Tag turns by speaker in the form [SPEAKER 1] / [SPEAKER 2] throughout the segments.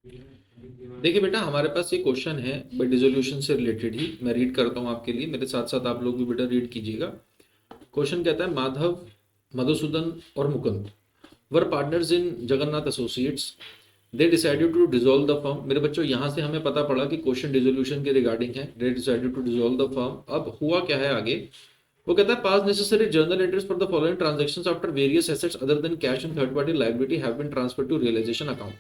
[SPEAKER 1] देखिए बेटा, हमारे पास ये क्वेश्चन है बट डिसोल्यूशन से रिलेटेड ही, मैं रीड करता हूँ आपके लिए, मेरे साथ साथ आप लोग भी बेटा रीड कीजिएगा। क्वेश्चन कहता है, माधव, मधुसूदन और Mukund were partners in Jagannath Associates. They decided to dissolve the firm. मेरे बच्चों, यहाँ से हमें पता पड़ा कि क्वेश्चन डिसोल्यूशन के रिगार्डिंग है। They decided to dissolve the firm. अब हुआ क्या है आगे, वो कहता है, pass necessary journal entries for the following transactions after various assets other than cash and third party liability have been transferred to realisation account.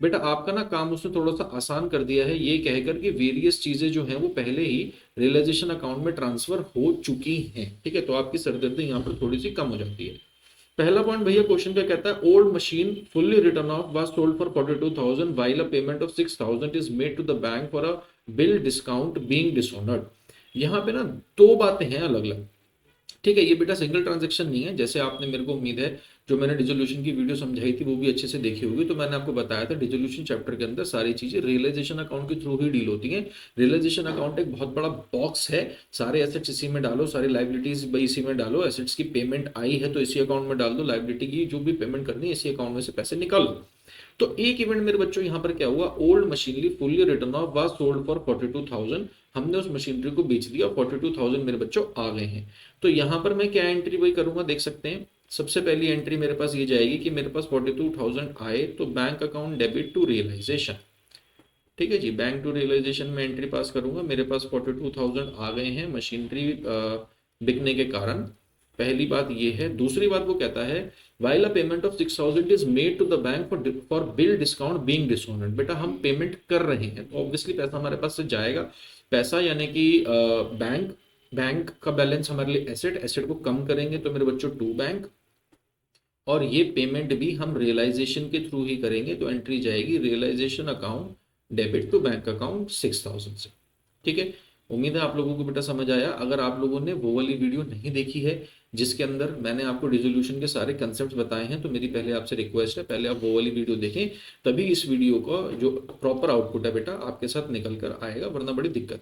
[SPEAKER 1] बेटा, आपका ना काम उसने थोड़ा सा आसान कर दिया है, ये कहकर कि वेरियस चीजें जो हैं वो पहले ही रियलाइजेशन अकाउंट में ट्रांसफर हो चुकी हैं। ठीक है, तो आपकी सरदर्दी यहाँ पर थोड़ी सी कम हो जाती है। पहला पॉइंट भैया क्वेश्चन का कहता है, old machine fully written off was sold for 42,000 while a payment of 6,000 is made to the bank for a bill discount being dishonoured. यहाँ पे ना दो बातें हैं अलग अलग। ठीक है, ये बेटा सिंगल ट्रांजेक्शन नहीं है, जैसे आपने, मेरे को उम्मीद है जो मैंने डिसोल्यूशन की वीडियो समझाई थी वो भी अच्छे से देखी होगी। तो मैंने आपको बताया था डिसोल्यूशन चैप्टर के अंदर सारी चीजें रियलाइजेशन अकाउंट के थ्रू ही डील होती हैं। रियलाइजेशन अकाउंट एक बहुत बड़ा बॉक्स है, सारे एसेट्स इसी में डालो, सारी लाइबिलिटीज भाई इसी में डालो, एसेट्स की पेमेंट आई है तो इसी अकाउंट में डाल दो, लाइबिलिटी की जो भी पेमेंट करनी है इसी अकाउंट में से पैसे निकालो। तो एक इवेंट मेरे बच्चों यहाँ पर क्या हुआ, old machinery fully written off was sold for 42,000। हमने उस मशीनरी को बेच दिया, 42,000 मेरे बच्चों आ गए हैं। तो यहाँ पर मैं क्या एंट्री वही करूंगा, देख सकते हैं। सबसे पहली एंट्री मेरे पास ये जाएगी कि मेरे पास 42,000 आए तो bank account debit to realisation. ठीक है जी, बैंक टू रियलाइजेशन में एंट्री पास करूंगा, मेरे पास 42,000 आ गए हैं मशीनरी बिकने के कारण। पहली बात ये है। दूसरी बात वो कहता है, while a payment of 6,000 is made to the bank for bill discount being dishonored। बेटा, हम पेमेंट कर रहे हैं तो ऑब्वियसली पैसा हमारे पास से जाएगा। पैसा यानी कि बैंक, बैंक का बैलेंस हमारे लिए एसेट, एसेट को कम करेंगे तो मेरे बच्चों टू बैंक, और ये पेमेंट भी हम रियलाइजेशन के थ्रू ही करेंगे तो एंट्री जाएगी realisation account debit to bank account 6,000 से। ठीक है, उम्मीद है आप लोगों को बेटा समझ आया। अगर आप लोगों ने वो वाली वीडियो नहीं देखी है जिसके अंदर मैंने आपको डिसोल्यूशन के सारे कंसेप्ट बताए हैं, तो मेरी पहले आपसे रिक्वेस्ट है, पहले आप वो वाली वीडियो देखें, तभी इस वीडियो का जो प्रॉपर आउटपुट है बेटा आपके साथ निकल कर आएगा, वरना बड़ी दिक्कत है।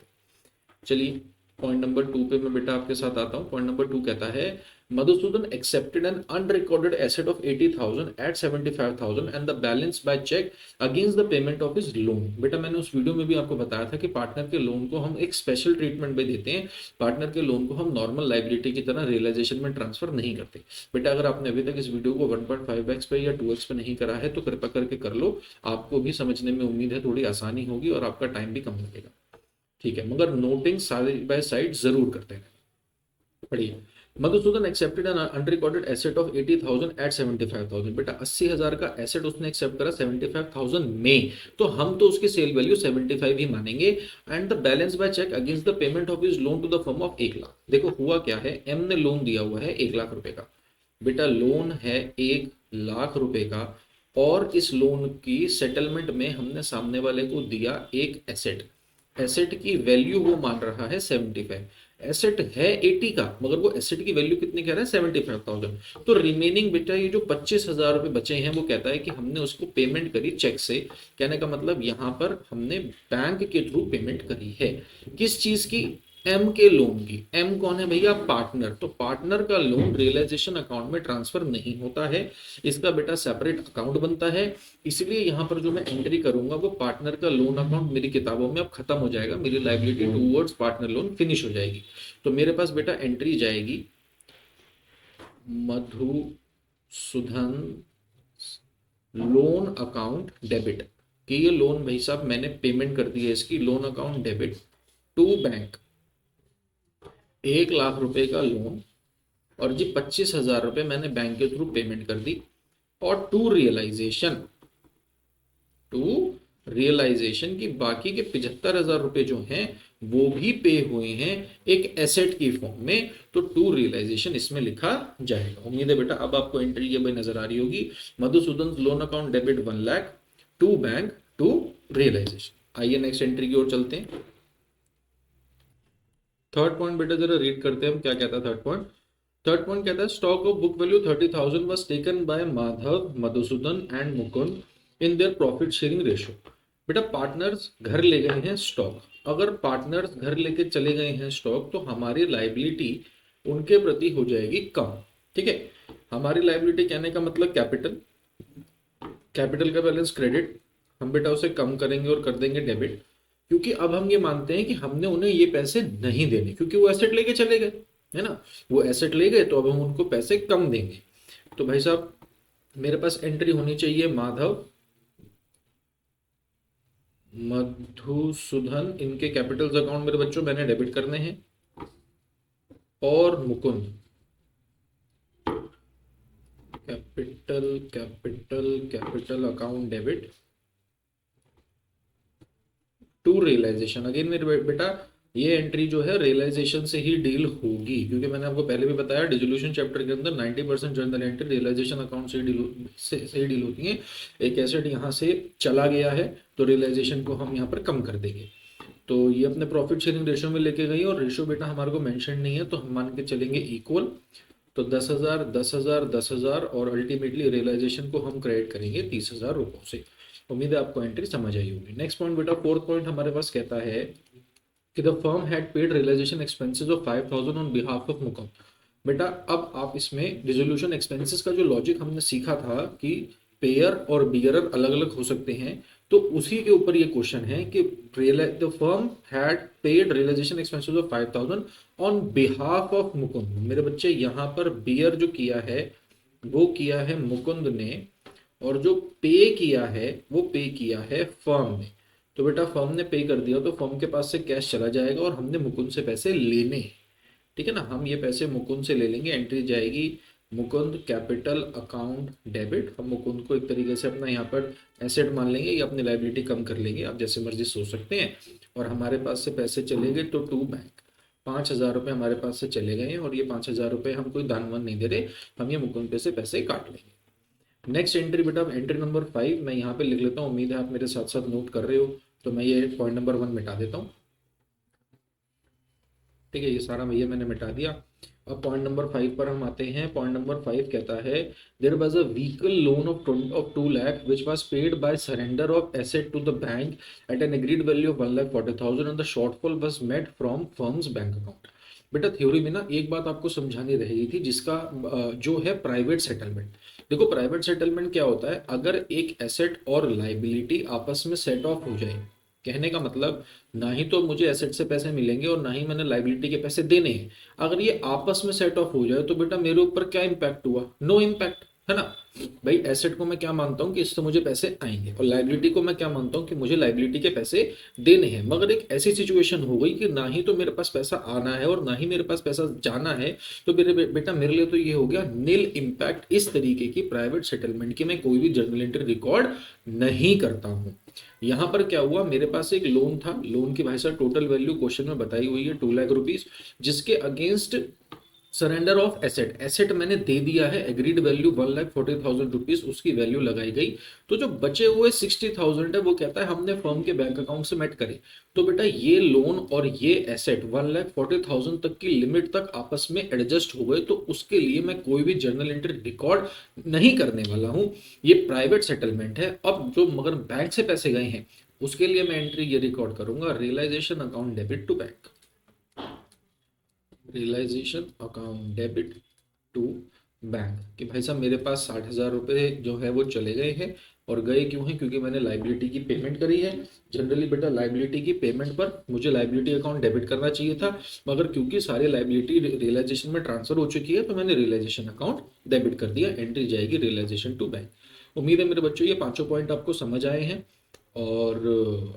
[SPEAKER 1] चलिए, पॉइंट नंबर 2 पे मैं बेटा आपके साथ आता हूँ। पॉइंट नंबर 2 कहता है, Madhusudan accepted an unrecorded asset of 80,000 at 75,000 and the balance by cheque against the payment of his loan. बेटा, मैंने उस वीडियो में भी आपको बताया था कि पार्टनर के लोन को हम एक स्पेशल ट्रीटमेंट में देते हैं। पार्टनर के लोन को हम नॉर्मल लाइबिलिटी की तरह रियलाइजेशन में ट्रांसफर नहीं करते। बेटा, अगर आपने अभी तक इस वीडियो को 1.5x पे या 2x पे नहीं करा है तो कृपया करके कर लो, आपको भी समझने में उम्मीद है थोड़ी आसानी होगी और आपका टाइम भी कम लगेगा। ठीक है, मगर नोटिंग साइड बाय साइड जरूर करते हैं। पढ़िए, Madhusudan accepted an unrecorded asset of 80,000 at 75,000। बेटा, 80,000 का एसेट उसने एक्सेप्ट करा 75,000 में, तो हम तो उसकी सेल वैल्यू 75 ही मानेंगे। And the balance by cheque against the payment of his loan to the firm of 1 lakh. देखो हुआ क्या है, एम ने लोन दिया हुआ है 1 लाख रुपए का। बेटा, लोन है 1 लाख रुपए का, और इस लोन की सेटलमेंट में हमने सामने वाले को दिया एक एसेट। एसेट की वैल्यू वो मान रहा है 75, एसेट है 80 का, मगर वो एसेट की वैल्यू कितनी कह रहा है 75,000। तो रिमेनिंग बेटा ये जो 25,000 रुपए बचे हैं वो कहता है कि हमने उसको पेमेंट करी चेक से। कहने का मतलब यहाँ पर हमने बैंक के थ्रू पेमेंट करी है। किस चीज की, एम के लोन की। एम कौन है भैया, पार्टनर। तो पार्टनर का लोन रियलाइजेशन अकाउंट में ट्रांसफर नहीं होता है, इसका बेटा सेपरेट अकाउंट बनता है। इसलिए यहां पर जो मैं एंट्री करूंगा वो पार्टनर का लोन अकाउंट मेरी किताबों में अब खत्म हो जाएगा, मेरी liability towards partner loan finish हो जाएगी। तो मेरे पास बेटा एंट्री जाएगी मधुसूदन लोन अकाउंट डेबिट, कि ये लोन भाई साहब मैंने पेमेंट कर दी है इसकी, loan account debit to bank, 1 lakh रुपए का लोन, और जी 25,000 रुपए मैंने बैंक के थ्रू पेमेंट कर दी। और टू रियलाइजेशन की बाकी के 75,000 रुपए जो हैं वो भी पे हुए हैं एक एसेट की फॉर्म में, तो टू रियलाइजेशन इसमें लिखा जाएगा। उम्मीद है बेटा अब आपको एंट्री ये भाई नजर आ रही होगी, Madhusudan loan account debit 1 lakh to bank to realisation. आइए नेक्स्ट एंट्री की ओर चलते हैं। थर्ड पॉइंट बेटा जरा रीड करते हैं हम क्या कहता है थर्ड पॉइंट। थर्ड पॉइंट कहता है, stock of book value 30,000 was taken by Madhav, Madhusudan and Mukund in their profit sharing ratio. बेटा, पार्टनर्स घर ले गए हैं स्टॉक। अगर पार्टनर्स घर लेके चले गए हैं स्टॉक तो हमारी लाइबिलिटी उनके प्रति हो जाएगी कम। ठीक है, हमारी लाइबिलिटी कहने का मतलब कैपिटल, कैपिटल का बैलेंस क्रेडिट, हम बेटा उसे कम करेंगे और कर देंगे डेबिट, क्योंकि अब हम ये मानते हैं कि हमने उन्हें ये पैसे नहीं देने, क्योंकि वो एसेट लेके चले गए, है ना, वो एसेट ले गए तो अब हम उनको पैसे कम देंगे। तो भाई साहब मेरे पास एंट्री होनी चाहिए माधव, मधुसूदन, इनके कैपिटल्स अकाउंट मेरे बच्चों मैंने डेबिट करने हैं, और Mukund, capital capital capital account debit to realisation. Again मेरे बेटा ये एंट्री जो है रियलाइजेशन से ही डील होगी, क्योंकि मैंने आपको पहले भी बताया डिसोल्यूशन चैप्टर के अंदर 90% जर्नल एंट्री रियलाइजेशन अकाउंट से डील होती है। एक एसेट यहाँ से चला गया है तो रियलाइजेशन को हम यहाँ पर कम कर देंगे। तो ये अपने प्रॉफिट शेयरिंग रेशियो में लेके गई, और रेशियो बेटा हमारे को मेंशन नहीं है तो हम मान के चलेंगे इक्वल। तो 10,000 10,000 10,000 और अल्टीमेटली रियलाइजेशन को हम क्रेडिट करेंगे 30,000 रुपयों से। उम्मीद है आपको एंट्री समझ आई होगी। नेक्स्ट पॉइंट बेटा, फोर्थ पॉइंट हमारे पास कहता है कि the firm had paid realisation expenses of 5,000 on behalf of Mukund. बेटा अब आप इसमें डिसोल्यूशन एक्सपेंसेस का जो लॉजिक हमने सीखा था कि पेयर और बियरर अलग अलग हो सकते हैं, तो उसी के ऊपर ये क्वेश्चन है कि the firm had paid realisation expenses of 5,000 on behalf of Mukund. मेरे बच्चे यहाँ पर बियर जो किया है वो किया है मुकुंद ने, और जो पे किया है वो पे किया है फर्म ने। तो बेटा फर्म ने पे कर दिया तो फर्म के पास से कैश चला जाएगा और हमने मुकुंद से पैसे लेने हैं, ठीक है ना, हम ये पैसे मुकुंद से ले लेंगे। एंट्री जाएगी मुकुंद कैपिटल अकाउंट डेबिट। हम मुकुंद को एक तरीके से अपना यहाँ पर एसेट मान लेंगे या अपनी लाइबिलिटी कम कर लेंगे, आप जैसे मर्जी सोच सकते हैं। और हमारे पास से पैसे चले गए तो टू बैंक 5,000 रुपये हमारे पास से चले गए हैं, और ये 5,000 रुपये हम कोई दान वान नहीं दे रहे, हम ये मुकुंद पे से पैसे काट लेंगे। नेक्स्ट एंट्री बेटा एंट्री नंबर 5 मैं यहाँ पे लिख लेता हूँ, उम्मीद है आप मेरे साथ साथ नोट कर रहे हो। तो मैं ये पॉइंट नंबर 1 मिटा देता हूँ, ठीक है, ये सारा भैया मैंने मिटा दिया। अब पॉइंट नंबर 5 पर हम आते हैं। पॉइंट नंबर 5 कहता है there was a vehicle loan of 2 lakh which was paid by surrender of asset to the bank at an agreed value of 1,40,000 and the shortfall was met from firm's bank account. बेटा theory में ना एक बात आपको समझानी रहेगी थी, जिसका जो है प्राइवेट सेटलमेंट। देखो प्राइवेट सेटलमेंट क्या होता है, अगर एक एसेट और लाइबिलिटी आपस में सेट ऑफ हो जाए, कहने का मतलब ना ही तो मुझे एसेट से पैसे मिलेंगे और ना ही मैंने लाइबिलिटी के पैसे देने हैं, अगर ये आपस में सेट ऑफ हो जाए तो बेटा मेरे ऊपर क्या इंपैक्ट हुआ, नो इंपैक्ट, है ना। भाई एसेट को मैं क्या मानता हूं कि इससे मुझे पैसे आएंगे, और लाइबिलिटी को मैं क्या मानता हूं कि मुझे लाइबिलिटी के पैसे देने हैं। मगर एक ऐसी सिचुएशन हो गई कि ना ही तो मेरे पास पैसा आना है और ना ही मेरे पास पैसा जाना है, तो मेरे बेटा मेरे लिए तो ये हो गया नील इंपैक्ट। इस तरीके की प्राइवेट सेटलमेंट की मैं कोई भी जर्नल एंट्री रिकॉर्ड नहीं करता हूं। यहां पर क्या हुआ, मेरे पास एक लोन था, लोन की भाई साहब टोटल वैल्यू क्वेश्चन में बताई हुई है 2 लाख रुपीज, जिसके against surrender of asset, asset मैंने दे दिया है, एग्रीड वैल्यू 1,40,000 रुपीज उसकी वैल्यू लगाई गई। तो जो बचे हुए 60,000 है वो कहता है हमने फर्म के बैंक अकाउंट से मेट करे। तो बेटा ये लोन और ये एसेट 1,40,000 तक की लिमिट तक आपस में एडजस्ट हो गए, तो उसके लिए मैं कोई भी जर्नल एंट्री रिकॉर्ड नहीं करने वाला हूं, ये प्राइवेट सेटलमेंट है। अब जो मगर बैंक से पैसे गए हैं उसके लिए मैं एंट्री ये रिकॉर्ड करूंगा, realisation account debit to bank, realisation account debit to bank, कि भाई साहब मेरे पास 60,000 रुपये जो है वो चले गए हैं, और गए क्यों हैं, क्योंकि मैंने लाइबिलिटी की पेमेंट करी है। जनरली बेटा लाइबिलिटी की पेमेंट पर मुझे लाइबिलिटी अकाउंट डेबिट करना चाहिए था, मगर क्योंकि सारी लाइबिलिटी रियलाइजेशन में ट्रांसफर हो चुकी है तो मैंने रियलाइजेशन अकाउंट डेबिट कर दिया। एंट्री जाएगी रियलाइजेशन टू बैंक। उम्मीद है मेरे बच्चों ये पांचों पॉइंट आपको समझ आए हैं, और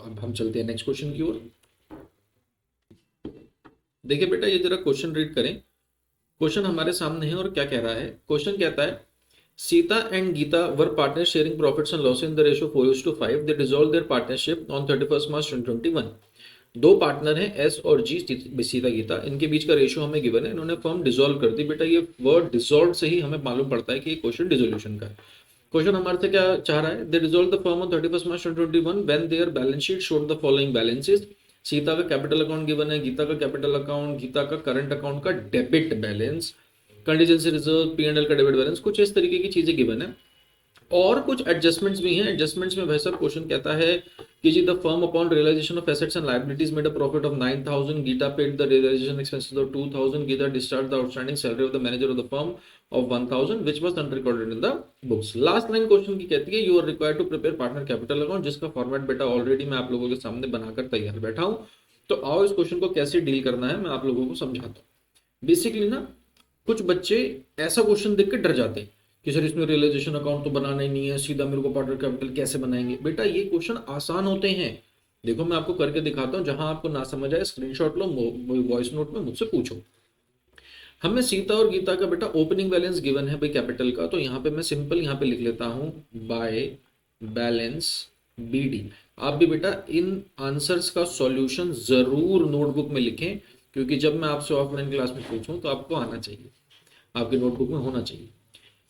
[SPEAKER 1] अब हम चलते हैं नेक्स्ट क्वेश्चन की ओर। देखिए बेटा ये जरा क्वेश्चन रीड करें। क्वेश्चन हमारे सामने है और क्या कह रहा है, क्वेश्चन कहता है Sita and Gita were partner sharing profits and loss in the ratio 4:5। They dissolve their partnership on 31 March 2021। दो पार्टनर हैं एस और जी, सीता गीता, इनके बीच का रेशियो हमें गिवन है, इन्होंने फर्म डिसॉल्व कर दी। बेटा ये वर्ड डिसॉल्व से ही हमें मालूम पड़ता है कि ये क्वेश्चन डिसोल्यूशन का है। क्वेश्चन हमारे से क्या चाह रहा है, they dissolve the firm on 31 March 2021 when their balance sheet showed the following balances. Sita का कैपिटल अकाउंट गिवन है, गीता का कैपिटल अकाउंट, गीता का करंट अकाउंट का debit balance, contingency reserve, P&L का डेबिट बैलेंस, कुछ इस तरीके की चीजें गिवन है। और कुछ एडजस्टमेंट्स भी हैं। एडजस्टमेंट्स में भाई साहब क्वेश्चन कहता है कि जी the firm upon realisation of assets and liabilities made a profit of 9,000, Gita paid the realisation expenses of 2,000, Gita discharge the outstanding salary of the manager of the firm of 1000 which was unrecorded in the books. Last line question की कहती है you are required to prepare partner capital account, जिसका format बेटा already मैं आप लोगों के सामने बनाकर तैयार बैठा हूं। तो आओ इस क्वेश्चन को कैसे डील करना है मैं आप लोगों को समझाता हूं। बेसिकली ना कुछ बच्चे ऐसा क्वेश्चन देख के डर जाते हैं कि सर इसमें रियलाइजेशन अकाउंट तो बनाना ही नहीं है, सीधा मेरे को पार्टनर कैपिटल कैसे बनाएंगे। बेटा ये क्वेश्चन आसान होते हैं, देखो मैं आपको करके दिखाता हूं, जहां आपको ना समझ आए स्क्रीनशॉट लो, वॉइस नोट में मुझसे पूछो। हमें सीता और गीता का बेटा ओपनिंग बैलेंस गिवन है भाई कैपिटल का, तो यहाँ पे मैं सिंपल यहाँ पे लिख लेता हूँ बाय बैलेंस BD। आप भी बेटा इन आंसर्स का सॉल्यूशन जरूर नोटबुक में लिखें, क्योंकि जब मैं आपसे ऑफलाइन क्लास में पूछूं तो आपको आना चाहिए, आपके नोटबुक में होना चाहिए।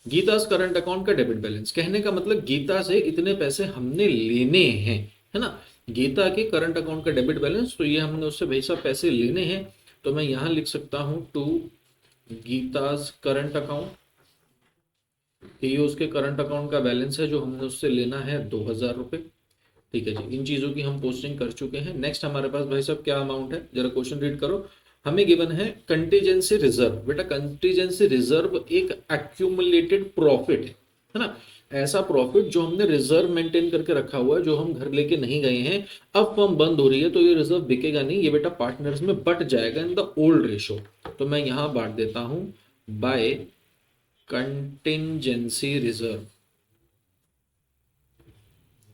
[SPEAKER 1] गीता करंट अकाउंट का डेबिट बैलेंस, कहने का मतलब गीता से इतने पैसे हमने लेने हैं, है ना। गीता के करंट अकाउंट का डेबिट बैलेंस, तो ये हमने उससे भाई साहब पैसे लेने हैं, तो मैं यहां लिख सकता हूं टू गीताज करंट अकाउंट, ये उसके करंट अकाउंट का बैलेंस है जो हमने उससे लेना है 2000 रुपए। ठीक है जी, इन चीजों की हम पोस्टिंग कर चुके हैं। नेक्स्ट हमारे पास भाई साहब क्या अमाउंट है, जरा क्वेश्चन रीड करो। हमें गिवन है कंटीजेंसी रिजर्व। बेटा कंटीजेंसी रिजर्व एक एक्यूमुलेटेड प्रॉफिट है ना, ऐसा प्रॉफिट जो हमने रिजर्व मेंटेन करके रखा हुआ है, जो हम घर लेके नहीं गए हैं। अब फर्म बंद हो रही है तो ये रिजर्व बिकेगा नहीं, ये बेटा पार्टनर्स में बट जाएगा इन द ओल्ड रेशो। तो मैं यहां बांट देता हूं by contingency reserve,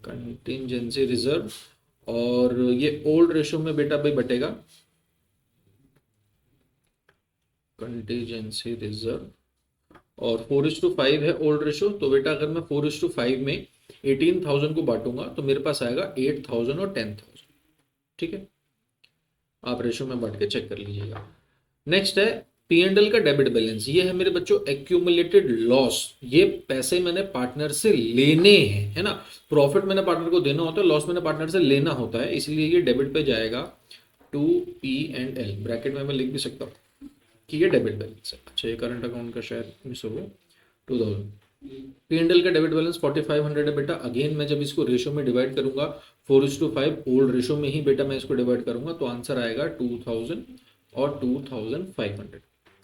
[SPEAKER 1] contingency reserve, और ये ओल्ड रेशो में बेटा भाई बटेगा कंटिजेंसी रिजर्व, और 4:5 है ओल्ड रेशो। तो बेटा अगर मैं 4:5 में 18,000 को बांटूंगा तो मेरे पास आएगा 8,000 और 10,000। ठीक है, आप रेशो में बांट के चेक कर लीजिएगा। नेक्स्ट है P&L का डेबिट बैलेंस, ये है मेरे बच्चों एक्यूमुलेटेड लॉस। ये पैसे मैंने पार्टनर से लेने हैं, है ना। प्रॉफिट मैंने पार्टनर को देना होता है, लॉस मैंने पार्टनर से लेना होता है, इसलिए ये डेबिट पे जाएगा टू P&L। ब्रैकेट में मैं लिख भी सकता हूँ कि ये डेबिट बैलेंस है। अच्छा, ये करंट अकाउंट का शायद मिस हो गया, 2000। P&L का डेबिट बैलेंस 4500 है बेटा। अगेन मैं जब इसको रेशो में डिवाइड करूंगा 4:5 ओल्ड रेशो में ही बेटा मैं इसको डिवाइड करूंगा, तो आंसर आएगा 2000 और 2500।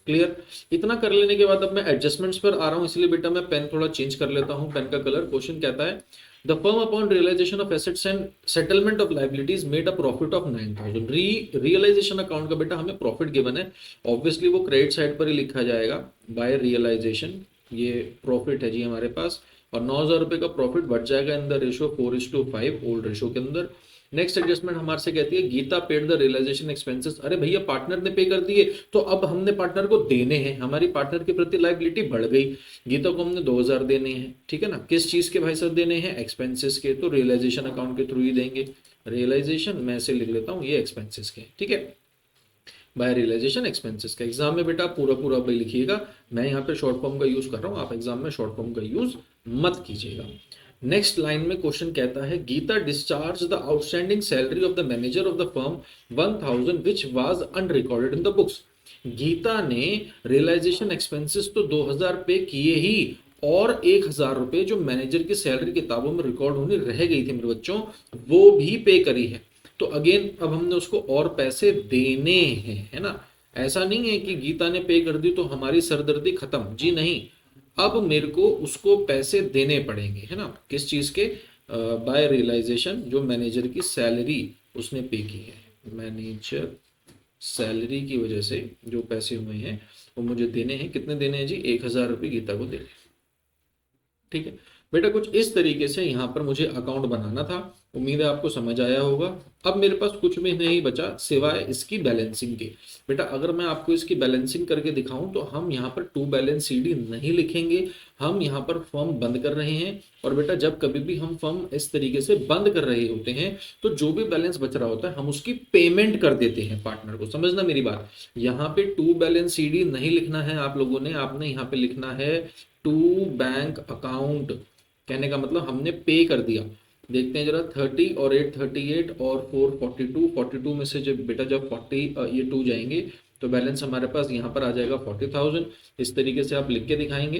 [SPEAKER 1] क्लियर। इतना कर लेने के बाद अब मैं एडजस्टमेंट्स पर आ रहा हूं, इसलिए बेटा मैं पेन थोड़ा चेंज कर लेता हूं, पेन का कलर। क्वेश्चन कहता है the firm upon realisation of assets and settlement of liabilities made a profit of 9000। Realisation account का बेटा हमें प्रॉफिट गिवन है, ऑब्वियसली वो क्रेडिट साइड पर ही लिखा जाएगा बाय रियलाइजेशन। ये प्रॉफिट है जी हमारे पास, और 9000 रुपए का प्रॉफिट बढ़ जाएगा in the ratio 4:5 old ratio के अंदर। नेक्स्ट एडजस्टमेंट हमारे से कहती है Gita paid the realisation expenses. अरे भैया पार्टनर ने पे कर दिए, तो अब हमने पार्टनर को देने हैं, हमारी पार्टनर के प्रति लायबिलिटी बढ़ गई। गीता को हमने 2000 देने हैं, ठीक है ना। किस चीज के भाई साहब देने हैं, एक्सपेंसेस के, तो रियलाइजेशन अकाउंट के थ्रू ही देंगे। रियलाइजेशन मैं ऐसे लिख लेता हूँ, ये एक्सपेंसेस के, ठीक है, बाय रियलाइजेशन एक्सपेंसेस का। एग्जाम में बेटा पूरा पूरा भाई लिखिएगा, मैं यहाँ पे शॉर्ट फॉर्म का यूज कर रहा हूँ, आप एग्जाम में शॉर्ट फॉर्म का यूज मत कीजिएगा। नेक्स्ट लाइन में क्वेश्चन कहता है Gita discharge the outstanding salary of the manager of the firm 1000 which was unrecorded in the books. Gita ने रियलाइजेशन एक्सपेंसेस तो 2000 पे किए ही, और 1000 रुपए जो मैनेजर की सैलरी किताबों में रिकॉर्ड होनी रह गई थी मेरे बच्चों, वो भी पे करी है। तो अगेन अब हमने उसको और पैसे देने हैं, है ना। ऐसा नहीं है कि गीता ने पे कर दी तो हमारी सरदर्दी खत्म, जी नहीं। अब मेरे को उसको पैसे देने पड़ेंगे, है ना। किस चीज के, बाय रियलाइजेशन, जो मैनेजर की सैलरी उसने पे की है, मैनेजर सैलरी की वजह से जो पैसे हुए हैं वो मुझे देने हैं। कितने देने हैं जी, 1000 रुपये गीता को देने। ठीक है बेटा, कुछ इस तरीके से यहाँ पर मुझे अकाउंट बनाना था। उम्मीद है आपको समझ आया होगा। अब मेरे पास कुछ भी नहीं बचा सिवाय इसकी बैलेंसिंग के। बेटा अगर मैं आपको इसकी बैलेंसिंग करके दिखाऊं तो हम यहाँ पर टू बैलेंस CD नहीं लिखेंगे, हम यहाँ पर फर्म बंद कर रहे हैं। और बेटा जब कभी भी हम फर्म इस तरीके से बंद कर रहे होते हैं तो जो भी बैलेंस बच रहा होता है हम उसकी पेमेंट कर देते हैं पार्टनर को। समझना मेरी बात, यहाँ पे टू बैलेंस CD नहीं लिखना है आप लोगों ने, आपने यहाँ पे लिखना है टू बैंक अकाउंट। कहने का मतलब हमने पे कर दिया। देखते हैं जरा, 30 और 838 और 442, 42 में से जब बेटा जब 40 ये 2 जाएंगे तो बैलेंस हमारे पास यहाँ पर आ जाएगा 40,000। इस तरीके से आप लिख के दिखाएंगे,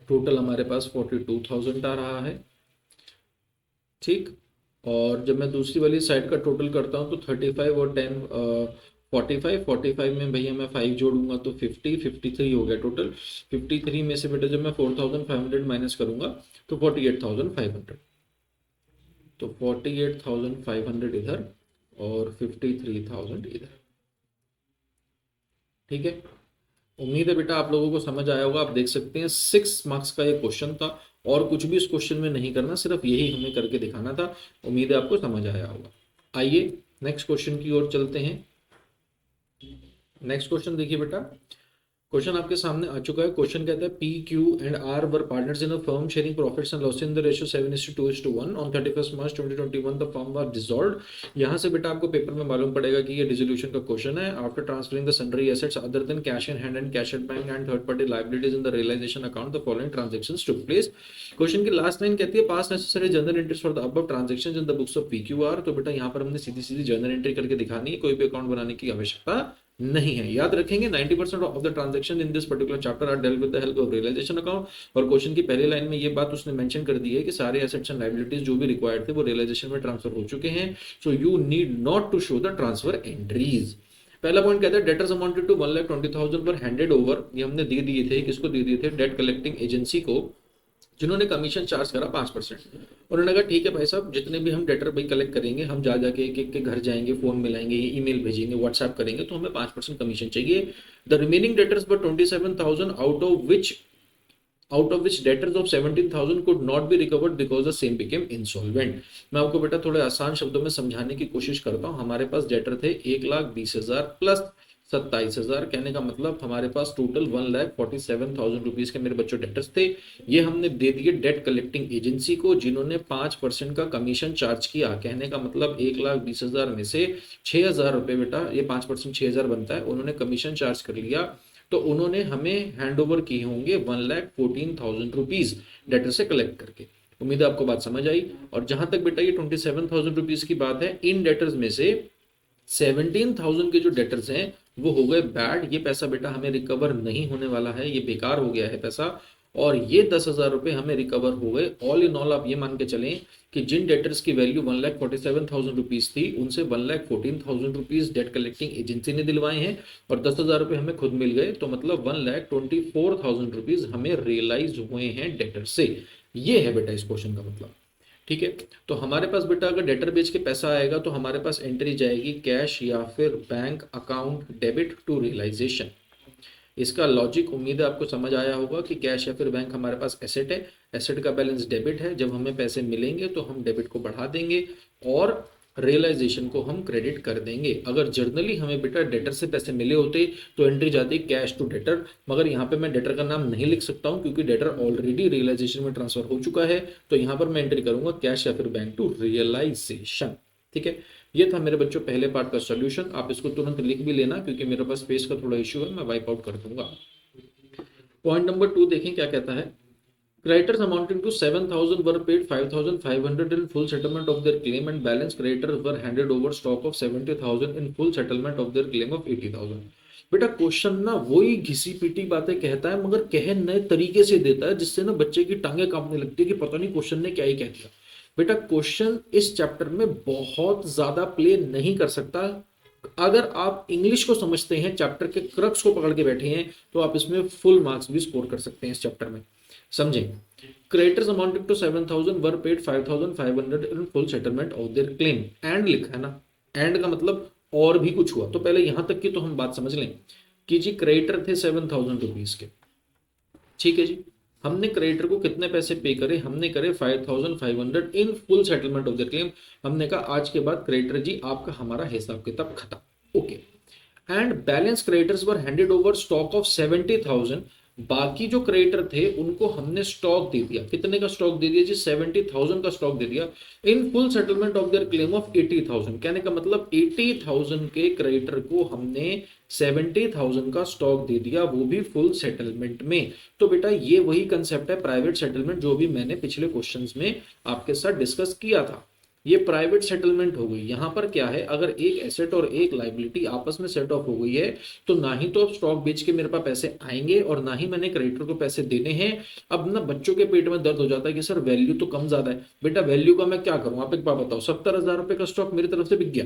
[SPEAKER 1] टोटल हमारे पास 42,000 आ रहा है, ठीक। और जब मैं दूसरी वाली साइड का टोटल करता हूँ तो 35 और 10 45 में भैया मैं 5 जोड़ूंगा तो 53 हो गया टोटल। 53 में से बेटा जब मैं 4500 माइनस करूंगा तो 48,500, तो 48,500 इधर और 53,000 इधर। ठीक है, उम्मीद है बेटा आप लोगों को समझ आया होगा। आप देख सकते हैं 6 मार्क्स का ये क्वेश्चन था और कुछ भी इस क्वेश्चन में नहीं करना, सिर्फ यही हमें करके दिखाना था। उम्मीद है आपको समझ आया होगा। आइए नेक्स्ट क्वेश्चन की ओर चलते हैं। नेक्स्ट क्वेश्चन देखिए बेटा, क्वेश्चन आपके सामने आ चुका है। क्वेश्चन कहता है P Q and R were partners in a firm sharing profits and loss in the ratio 7:2:1 on 31 March 2021 the firm was dissolved. यहां से बेटा आपको पेपर में मालूम पड़ेगा कि ये डिसोल्यूशन का क्वेश्चन है। After transferring the sundry assets other than cash in hand and cash at bank and third party liabilities in the realisation account the following transactions took place. Question की last line कहती है pass necessary journal entries for the above transactions in the books of PQR. तो बेटा यहां पर हमने सीधी सीधी journal entry करके दिखानी है, कोई भी अकाउंट बनाने की आवश्यकता नहीं है। याद रखेंगे 90% of the transaction in this particular chapter are dealt with the help of realisation account. और क्वेश्चन की पहली लाइन में ये बात उसने मेंशन कर दी है कि सारे एसेट्स एंड लायबिलिटीज जो भी रिक्वायर्ड थे वो रियलाइजेशन में ट्रांसफर हो चुके हैं। So you need not to show the transfer entries. पहला पॉइंट कहता है डेटर्स अमाउंटेड टू 1,20,000 पर हैंडेड ओवर। ये हमने दे दिए थे, किसको दे दिए थे? डेट कलेक्टिंग एजेंसी को, जिन्होंने कमीशन चार्ज करा 5%। उन्होंने कहा ठीक है भाई साहब, जितने भी हम डेटर भाई कलेक्ट करेंगे, हम जा जाके एक एक के घर जाएंगे, फोन मिलाएंगे, ईमेल भेजेंगे, व्हाट्सएप करेंगे, तो हमें 5% कमीशन चाहिए। The remaining debtors were 27,000 out of which debtors of 17,000 could not be recovered because the same became insolvent। मैं आपको बेटा थोड़े आसान शब्दों में समझाने की कोशिश करता हूँ। हमारे पास डेटर थे 1,20,000 प्लस 27,000, कहने का मतलब हमारे पास टोटल 1,47,000 रुपीज के मेरे बच्चों डेटर्स थे। ये हमने दे दिए डेट कलेक्टिंग एजेंसी को, जिन्होंने 5% का कमीशन चार्ज किया। कहने का मतलब 1,20,000 में से 6,000 रुपए बेटा, ये 5% 6,000 बनता है, उन्होंने कमीशन चार्ज कर लिया। तो उन्होंने हमें हैंड ओवर किए होंगे 1,14,000 रुपीज डेटर से कलेक्ट करके। उम्मीद है आपको बात समझ आई। और जहां तक बेटा ये 27,000 रुपीज की बात है, इन डेटर्स में से 17,000 के जो डेटर्स हैं वो हो गए बैड। ये पैसा बेटा हमें रिकवर नहीं होने वाला है, ये बेकार हो गया है पैसा। और ये 10,000 रुपए हमें रिकवर हो गए। ऑल इन ऑल आप ये मान के चलें कि जिन डेटर्स की वैल्यू 1,47,000 रुपीज थी, उनसे 1,14,000 रुपीज डेट कलेक्टिंग एजेंसी ने दिलवाए हैं और 10,000 रुपए हमें खुद मिल गए। तो मतलब 1,24,000 रुपीज हमें रियलाइज हुए हैं डेटर से। ये है बेटा इस क्वेश्चन का मतलब। ठीक है, तो हमारे पास बेटा अगर डेटर बेच के पैसा आएगा तो हमारे पास एंट्री जाएगी कैश या फिर bank account debit to realisation. इसका लॉजिक उम्मीद है आपको समझ आया होगा कि कैश या फिर बैंक हमारे पास एसेट है, एसेट का बैलेंस डेबिट है। जब हमें पैसे मिलेंगे तो हम डेबिट को बढ़ा देंगे और रियलाइजेशन को हम क्रेडिट कर देंगे। अगर जर्नली हमें बेटा डेटर से पैसे मिले होते तो एंट्री जाती कैश टू डेटर, मगर यहाँ पे मैं डेटर का नाम नहीं लिख सकता हूँ क्योंकि डेटर ऑलरेडी रियलाइजेशन में ट्रांसफर हो चुका है। तो यहाँ पर मैं एंट्री करूंगा कैश या फिर बैंक टू रियलाइजेशन। ठीक है, ये था मेरे बच्चों पहले पार्ट का सॉल्यूशन। आप इसको तुरंत लिख भी लेना क्योंकि मेरे पास स्पेस का थोड़ा इश्यू है, मैं वाइप आउट कर दूंगा। पॉइंट नंबर 2 देखें क्या कहता है। Creditors amounting to 7,000 were paid 5,500 in full settlement of their claim and balance creditors were handed over stock of 70,000 in full settlement of their claim of 80,000। बेटा question ना वही घिसी पिटी बातें कहता है मगर कह नए तरीके से देता है, जिससे ना बच्चे की टांगे कांपने लगती है कि पता नहीं क्वेश्चन ने क्या ही कह दिया। बेटा क्वेश्चन इस चैप्टर में बहुत ज्यादा प्ले नहीं कर सकता। अगर आप इंग्लिश को समझते हैं, चैप्टर के क्रक्स को पकड़ के बैठे हैं, तो आप इसमें फुल मार्क्स भी स्कोर कर सकते हैं इस चैप्टर में। समझें, creditors amounting to 7,000 were paid 5,500 in full settlement of their claim. And लिखा है ना, एंड का मतलब और भी कुछ हुआ। तो पहले यहां तक की तो हम बात समझ लें कि जी क्रेडिटर थे 7,000 रुपीज के। ठीक है जी, हमने क्रेडिटर को कितने पैसे पे करे? हमने करे 5,500 in full settlement of their claim. हमने कहा आज के बाद क्रेडिटर जी आपका हमारा हिसाब किताब खत्म। Okay, and balance creditors were handed over stock of 70,000। बाकी जो क्रेडिटर थे उनको हमने स्टॉक दे दिया। कितने का स्टॉक दे दिया जी? 70,000 का स्टॉक दे दिया इन full settlement of their claim of 80,000। कहने का मतलब 80,000 के क्रेडिटर को हमने 70,000 का स्टॉक दे दिया, वो भी फुल सेटलमेंट में। तो बेटा ये वही कंसेप्ट है प्राइवेट सेटलमेंट, जो भी मैंने पिछले क्वेश्चंस में आपके साथ डिस्कस किया था। ये प्राइवेट सेटलमेंट हो गई। यहां पर क्या है, अगर एक एसेट और एक लायबिलिटी आपस में सेट ऑफ हो गई है तो ना ही तो अब स्टॉक बेच के मेरे पास पैसे आएंगे और ना ही मैंने क्रेडिटर को पैसे देने हैं। अब ना बच्चों के पेट में दर्द हो जाता है कि सर वैल्यू तो कम ज्यादा है। बेटा वैल्यू का मैं क्या करूं? आप एक बात बताओ, 70,000 रुपए का स्टॉक मेरी तरफ से बिक गया,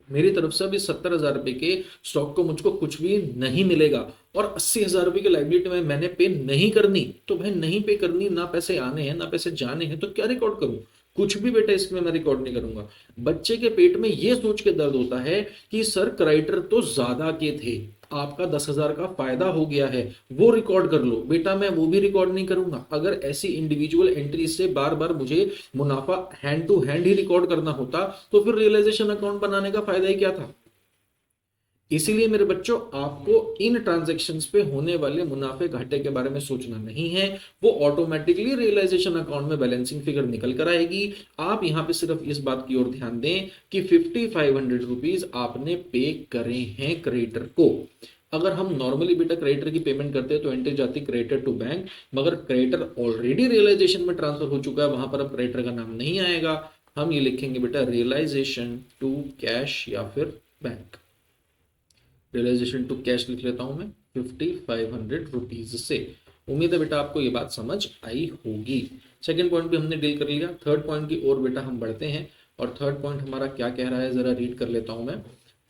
[SPEAKER 1] मेरी तरफ से अभी 70,000 रुपए के स्टॉक को मुझको कुछ भी नहीं मिलेगा और 80,000 रुपए की लाइबिलिटी में मैंने पे नहीं करनी, तो भाई नहीं पे करनी, ना पैसे आने हैं ना पैसे जाने हैं, तो क्या रिकॉर्ड करूं? कुछ भी बेटा इसमें मैं रिकॉर्ड नहीं करूंगा। बच्चे के पेट में ये सोच के दर्द होता है कि सर क्राइटर तो ज्यादा के थे, आपका 10,000 का फायदा हो गया है, वो रिकॉर्ड कर लो। बेटा मैं वो भी रिकॉर्ड नहीं करूंगा। अगर ऐसी इंडिविजुअल एंट्री से बार बार मुझे मुनाफा हैंड टू हैंड ही रिकॉर्ड करना होता तो फिर रियलाइजेशन अकाउंट बनाने का फायदा ही क्या था? इसीलिए मेरे बच्चों, आपको इन ट्रांजैक्शंस पे होने वाले मुनाफे घाटे के बारे में सोचना नहीं है, वो ऑटोमेटिकली रियलाइजेशन अकाउंट में बैलेंसिंग फिगर निकल कर आएगी। आप यहां पे सिर्फ इस बात की ओर ध्यान दें कि 5,500 रुपीज आपने पे करे हैं क्रेडिटर को। अगर हम नॉर्मली बेटा क्रेडिटर की पेमेंट करते हैं तो एंट्री जाती क्रेडिटर टू बैंक, मगर क्रेडिटर ऑलरेडी रियलाइजेशन में ट्रांसफर हो चुका है, वहां पर अब क्रेडिटर का नाम नहीं आएगा। हम ये लिखेंगे बेटा रियलाइजेशन टू कैश या फिर बैंक। रियलाइजेशन टू कैश लिख लेता हूं मैं 5,500 रुपीज से। उम्मीद है बेटा आपको ये बात समझ आई होगी। सेकंड पॉइंट भी हमने डील कर लिया। थर्ड पॉइंट की ओर बेटा हम बढ़ते हैं, और थर्ड पॉइंट हमारा क्या कह रहा है जरा रीड कर लेता हूं मैं।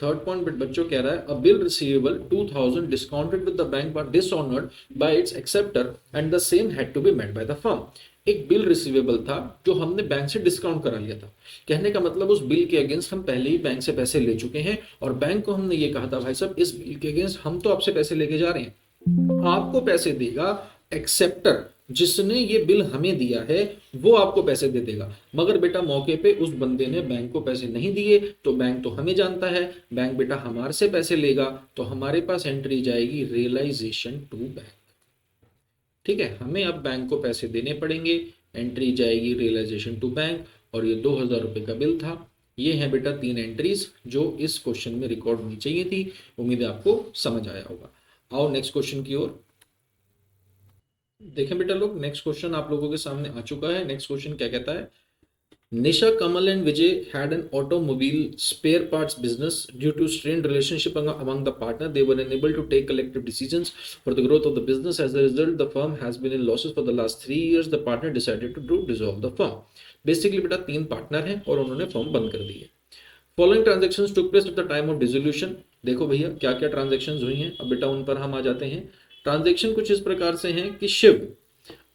[SPEAKER 1] थर्ड पॉइंट बच्चों कह रहा है a bill receivable 2,000 discounted with the bank but dishonoured by its acceptor and the same had to be met by the firm. एक बिल रिसीवेबल था जो हमने बैंक से डिस्काउंट करा लिया था। कहने का मतलब उस बिल के अगेंस्ट हम पहले ही बैंक से पैसे ले चुके हैं और बैंक को हमने ये कहा था भाई साहब इस बिल के अगेंस्ट हम तो आपसे पैसे लेके जा रहे हैं, आपको पैसे देगा एक्सेप्टर जिसने ये बिल हमें दिया है, वो आपको पैसे दे देगा। मगर बेटा मौके पे उस बंदे ने बैंक को पैसे नहीं दिए, तो बैंक तो हमें जानता है, बैंक बेटा हमारे से पैसे लेगा, तो हमारे पास एंट्री जाएगी रियलाइजेशन टू बैंक। ठीक है, हमें अब बैंक को पैसे देने पड़ेंगे, एंट्री जाएगी रियलाइजेशन टू बैंक, और ये 2,000 रुपए का बिल था। ये है बेटा 3 एंट्रीज जो इस क्वेश्चन में रिकॉर्ड होनी चाहिए थी। उम्मीद है आपको समझ आया होगा। आओ नेक्स्ट क्वेश्चन की ओर देखें बेटा लोग। नेक्स्ट क्वेश्चन आप लोगों के सामने आ चुका है। नेक्स्ट क्वेश्चन क्या कहता है, Nisha, Kamal and Vijay had an automobile spare parts business. Due to strained relationship among the partner, they were unable to take collective decisions for the growth of the business. As a result, the firm has been in losses for the last 3 years. The partner decided to dissolve the firm. Basically बेटा 3 partner हैं और उन्होंने firm बंद कर दी है। Following transactions took place at the time of dissolution. देखो भैया क्या क्या ट्रांजेक्शन हुई हैं, अब बेटा उन पर हम आ जाते हैं। ट्रांजेक्शन कुछ इस प्रकार से हैं कि शिव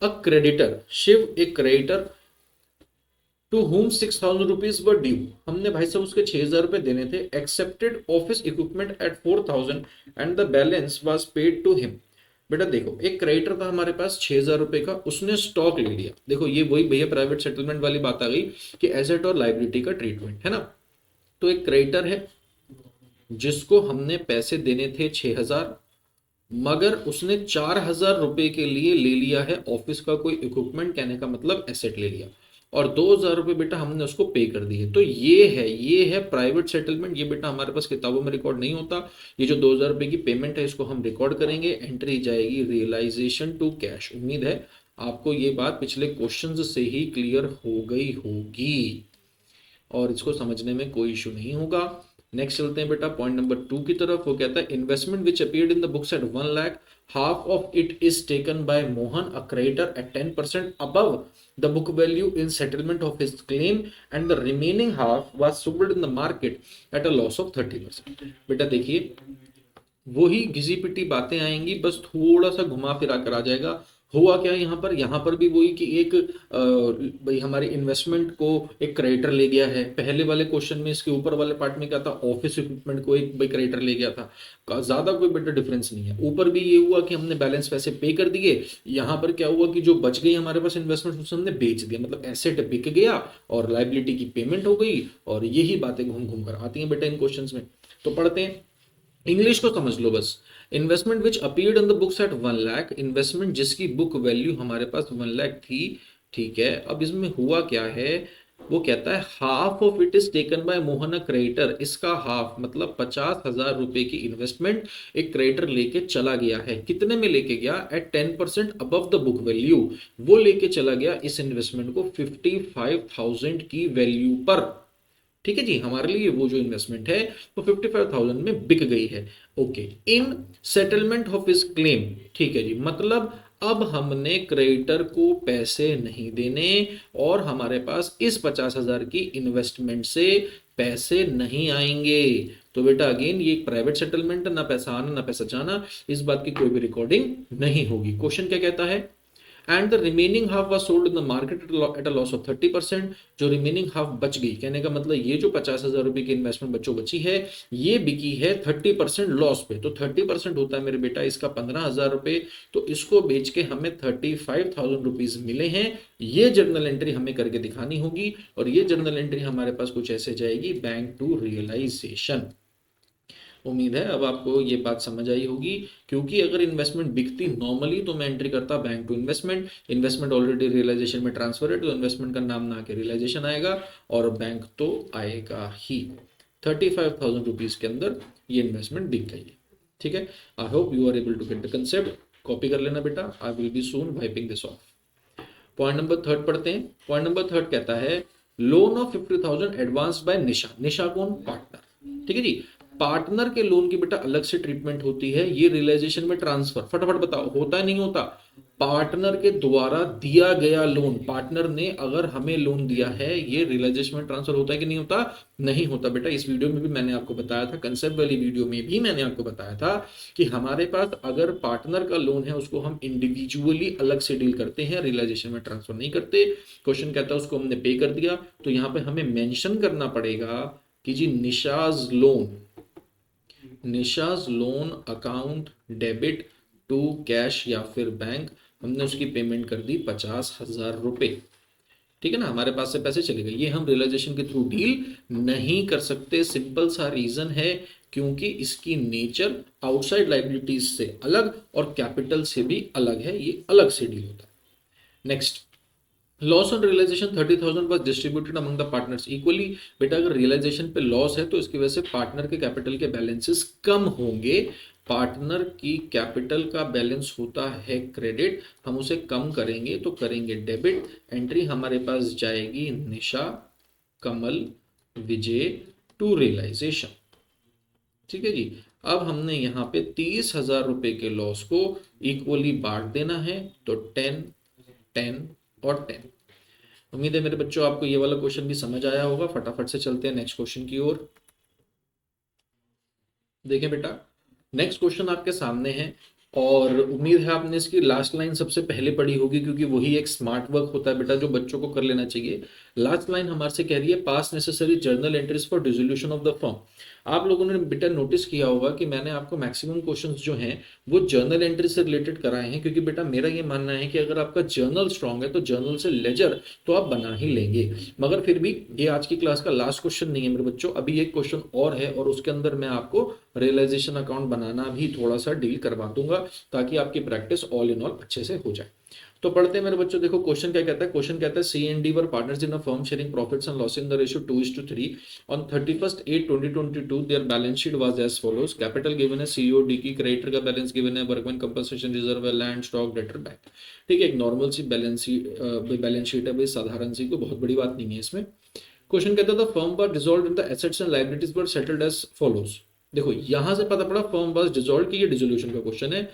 [SPEAKER 1] अ क्रेडिटर, शिव एक creditor to whom 6,000 rupees were due, हमने भाई साहब उसके 6,000 रुपए देने थे। Accepted office equipment at 4,000 and the balance was paid to him. बेटा देखो एक क्रेडिटर था हमारे पास 6,000 रुपए का, उसने स्टॉक ले लिया। देखो ये वही भैया प्राइवेट सेटलमेंट वाली बात आ गई कि एसेट और लाइबिलिटी का ट्रीटमेंट है ना। तो एक क्रेडिटर है जिसको हमने पैसे देने थे 6,000, मगर उसने 4,000 रुपए के लिए ले लिया है ऑफिस का कोई इक्विपमेंट, कहने का मतलब एसेट ले लिया, और 2,000 रुपए बेटा हमने उसको पे कर दिए। तो ये है प्राइवेट सेटलमेंट। ये बेटा हमारे पास किताबों में रिकॉर्ड नहीं होता। ये जो 2,000 रुपए की पेमेंट है इसको हम रिकॉर्ड करेंगे, एंट्री जाएगी रियलाइजेशन टू कैश। उम्मीद है आपको ये बात पिछले क्वेश्चन से ही क्लियर हो गई होगी और इसको समझने में कोई इशू नहीं होगा। नेक्स्ट चलते हैं बेटा पॉइंट नंबर 2 की तरफ। वो कहता है investment which appeared in the books at 1 lakh, half of it is taken by Mohan, a creditor, at 10% above the book value in settlement of his claim, and the remaining half was sold in the market at a loss of 30%। बेटा देखिए वही घिसी पिटी बातें आएंगी, बस थोड़ा सा घुमा फिरा कर आ जाएगा। हुआ क्या यहाँ पर भी वही कि एक भाई हमारी इन्वेस्टमेंट को एक क्रेडिटर ले गया है। पहले वाले क्वेश्चन में इसके ऊपर वाले पार्ट में क्या था, ऑफिस इक्विपमेंट को एक भाई क्रेडिटर ले गया था। ज्यादा कोई बेटा डिफरेंस नहीं है। ऊपर भी ये हुआ कि हमने बैलेंस पैसे पे कर दिए, यहाँ पर क्या हुआ कि जो बच गई हमारे पास इन्वेस्टमेंट उसने हमने बेच दिया, मतलब एसेट बिक गया और लाइबिलिटी की पेमेंट हो गई। और यही बातें घूम घूम कर आती हैं बेटा इन क्वेश्चन में। तो पढ़ते हैं, इंग्लिश को समझ लो बस। Investment which appeared in the books at 1 lakh, investment जिसकी बुक वैल्यू हमारे पास 1 लाख थी। ठीक है, अब इसमें हुआ क्या है, वो कहता है half of it is taken by Mohan a creditor. इसका हाफ मतलब 50,000 रुपए की इन्वेस्टमेंट एक क्रेडिटर लेके चला गया है। कितने में लेके गया, at 10% above the book value. वो लेके चला गया इस इन्वेस्टमेंट को 55,000 की वैल्यू पर। ठीक है जी, हमारे लिए वो जो इन्वेस्टमेंट है वो 55,000 में बिक गई है। Okay, in settlement of his claim. ठीक है जी, मतलब अब हमने क्रेडिटर को पैसे नहीं देने और हमारे पास इस 50,000 की इन्वेस्टमेंट से पैसे नहीं आएंगे। तो बेटा अगेन ये एक प्राइवेट सेटलमेंट है, ना पैसा आना ना पैसा जाना, इस बात की कोई भी रिकॉर्डिंग नहीं होगी। क्वेश्चन क्या कहता है, and the remaining half was sold in the market at a loss of 30%। जो रिमेनिंग हाफ बच गई, कहने का मतलब ये जो 50,000 रुपए की इन्वेस्टमेंट बच्चों बची है, ये बिकी है 30% लॉस पे। तो 30% होता है मेरे बेटा इसका 15,000 रुपए, तो इसको बेच के हमें 35,000 रुपीज मिले हैं। ये जर्नल एंट्री हमें करके दिखानी होगी और ये जर्नल एंट्री हमारे पास कुछ ऐसे जाएगी, बैंक टू रियलाइजेशन। उम्मीद है अब आपको ये बात समझ आई होगी, क्योंकि अगर इन्वेस्टमेंट बिकती नॉर्मली तो मैं एंट्री करता bank to investment, investment already realisation में ट्रांसफर है तो इन्वेस्टमेंट का नाम ना आके रियलाइजेशन आएगा और बैंक तो आएगा ही। 35,000 रुपीज के अंदर ये इन्वेस्टमेंट बिक गई है। ठीक है, I hope you are able to get the concept. Copy कर लेना बेटा, I will be soon wiping this off. Point number 3 पढ़ते हैं। पॉइंट नंबर 3 कहता है loan of 50,000 advance by Nisha. Nisha कौन? पार्टनर। ठीक है जी, पार्टनर के लोन की बेटा अलग से ट्रीटमेंट होती है, ये रियलाइजेशन में ट्रांसफर। फटाफट बताओ, होता है नहीं होता? पार्टनर के द्वारा दिया गया लोन, पार्टनर ने अगर हमें लोन दिया है, ये रियलाइजेशन में ट्रांसफर होता है कि नहीं होता? नहीं होता बेटा। इस वीडियो में भी मैंने आपको बताया था, कंसेप्ट वाली वीडियो में भी मैंने आपको बताया था कि हमारे पास अगर पार्टनर का लोन है उसको हम इंडिविजुअली अलग से डील करते हैं, रियलाइजेशन में ट्रांसफर नहीं करते। क्वेश्चन कहता है उसको हमने पे कर दिया, तो यहां पे हमें मेंशन करना पड़ेगा कि जी Nisha's loan account debit to cash या फिर बैंक, हमने उसकी पेमेंट कर दी 50,000 रुपए। ठीक है ना, हमारे पास से पैसे चले गए। ये हम रियलाइजेशन के थ्रू डील नहीं कर सकते। सिंपल सा रीजन है, क्योंकि इसकी नेचर आउटसाइड लाइबिलिटीज से अलग और कैपिटल से भी अलग है, ये अलग से डील होता है। Next, loss on realisation 30,000 was distributed among the partners equally. बेटा अगर रियलाइजेशन पे लॉस है तो इसकी वजह से पार्टनर के कैपिटल के बैलेंसेस कम होंगे। पार्टनर की कैपिटल का बैलेंस होता है क्रेडिट, हम उसे कम करेंगे तो करेंगे डेबिट। एंट्री हमारे पास जाएगी निशा, कमल, विजय टू रियलाइजेशन। ठीक है जी, अब हमने यहाँ पे 30,000 रुपए के लॉस को इक्वली बांट देना है, तो 10, 10 और 10। उम्मीद है मेरे बच्चों आपको ये वाला क्वेश्चन भी समझ आया होगा। फटाफट से चलते हैं नेक्स्ट क्वेश्चन की ओर। देखें बेटा, नेक्स्ट क्वेश्चन आपके सामने है और उम्मीद है आपने इसकी लास्ट लाइन सबसे पहले पढ़ी होगी, क्योंकि वही एक स्मार्ट वर्क होता है बेटा जो बच्चों को कर लेना चाहिए। लास्ट लाइन हमारे से कह रही है pass necessary journal entries for dissolution of the firm. आप लोगों ने बेटा नोटिस किया होगा कि मैंने आपको मैक्सिमम क्वेश्चंस जो हैं वो जर्नल एंट्री से रिलेटेड कराए हैं, क्योंकि बेटा मेरा ये मानना है कि अगर आपका जर्नल स्ट्रांग है तो जर्नल से लेजर तो आप बना ही लेंगे। मगर फिर भी ये आज की क्लास का लास्ट क्वेश्चन नहीं है मेरे बच्चों, अभी एक क्वेश्चन और है और उसके अंदर मैं आपको रियलाइजेशन अकाउंट बनाना भी थोड़ा सा डील करवा दूंगा, ताकि आपकी प्रैक्टिस ऑल इन ऑल अच्छे से हो जाए। तो पढ़ते हैं मेरे बच्चों। देखो क्वेश्चन क्या कहता है। क्वेश्चन कहता है C and D were partners in a firm sharing profits and loss in the ratio 2:3 on 31/8/2022 their balance sheet was as follows. Capital given है सीओडी की, क्रेडिटर का बैलेंस गिवन है, वर्कमैन कंपनसेशन रिजर्व है, land stock debtor bank. ठीक है, एक normal सी balance sheet है भाई, साधारण सी, कोई बहुत बड़ी बात नहीं है इसमें। क्वेश्चन कहता था firm was dissolved in the assets and liabilities were settled as follows. देखो यहां से पता पड़ा फर्म वाज डिसॉल्व्ड की, ये डिसोल्यूशन का क्वेश्चन है।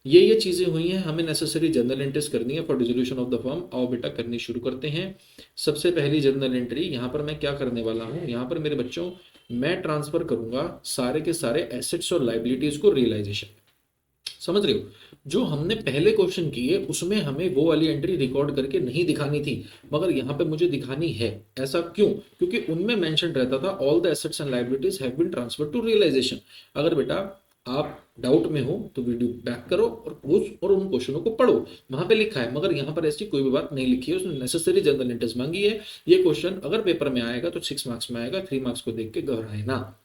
[SPEAKER 1] ये चीजें हुई हैं, हमें नेसेसरी जर्नल एंट्रीज करनी है for dissolution of the firm. आओ बेटा करनी शुरू करते हैं। सबसे पहली जर्नल एंट्री यहां पर मैं क्या करने वाला हूं, यहां पर मेरे बच्चों मैं ट्रांसफर करूंगा सारे के सारे एसेट्स और लाइबिलिटीज को रियलाइजेशन। समझ रहे हो, जो हमने पहले क्वेश्चन किए उसमें हमें वो वाली एंट्री रिकॉर्ड करके नहीं दिखानी थी, मगर यहाँ पे मुझे दिखानी है। ऐसा क्यों? क्योंकि उनमें मेंशन रहता था all the assets and liabilities have been transferred to realisation. अगर बेटा आप डाउट में हो तो वीडियो बैक करो और उन क्वेश्चनों को पढ़ो, वहां पे लिखा है। मगर यहाँ पर ऐसी कोई भी बात नहीं लिखी है, उसने नेसेसरी जर्नल एंट्रीज मांगी है। ये क्वेश्चन अगर पेपर में आएगा तो 6 मार्क्स में आएगा, 3 मार्क्स को देख के घबराए ना।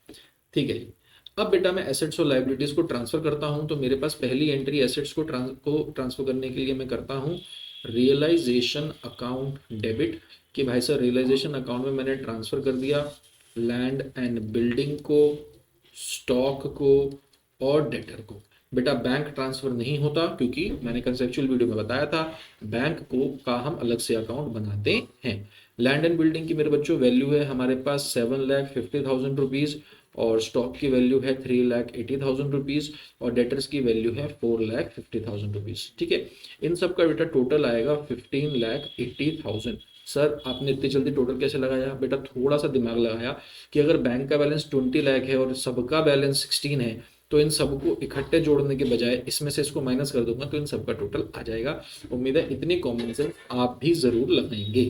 [SPEAKER 1] ठीक है, अब बेटा मैं एसेट्स और लायबिलिटीज को ट्रांसफर करता हूं, तो मेरे पास पहली एंट्री एसेट्स को ट्रांसफर करने के लिए मैं करता हूं रियलाइजेशन अकाउंट डेबिट, कि भाई सर रियलाइजेशन अकाउंट में मैंने ट्रांसफर कर दिया लैंड एंड बिल्डिंग को, स्टॉक को और डेटर को। बेटा बैंक ट्रांसफर नहीं होता, क्योंकि मैंने कंसेप्चुअल वीडियो में बताया था बैंक को का हम अलग से अकाउंट बनाते हैं। लैंड एंड बिल्डिंग की मेरे बच्चों वैल्यू है हमारे पास 7,50,000 रुपीज, और स्टॉक की वैल्यू है 3,80,000 रुपीज़ और डेटर्स की वैल्यू है 4,50,000 रुपीज़। ठीक है, इन सब का बेटा टोटल आएगा 15,80,000। सर आपने इतनी जल्दी टोटल कैसे लगाया? बेटा थोड़ा सा दिमाग लगाया कि अगर बैंक का बैलेंस 20 लाख है और सबका बैलेंस 16 है तो इन सबको इकट्ठे जोड़ने के बजाय इसमें से इसको माइनस कर दूंगा तो इन सबका टोटल आ जाएगा। उम्मीद है इतनी कॉमन सेंस आप भी जरूर लगाएंगे।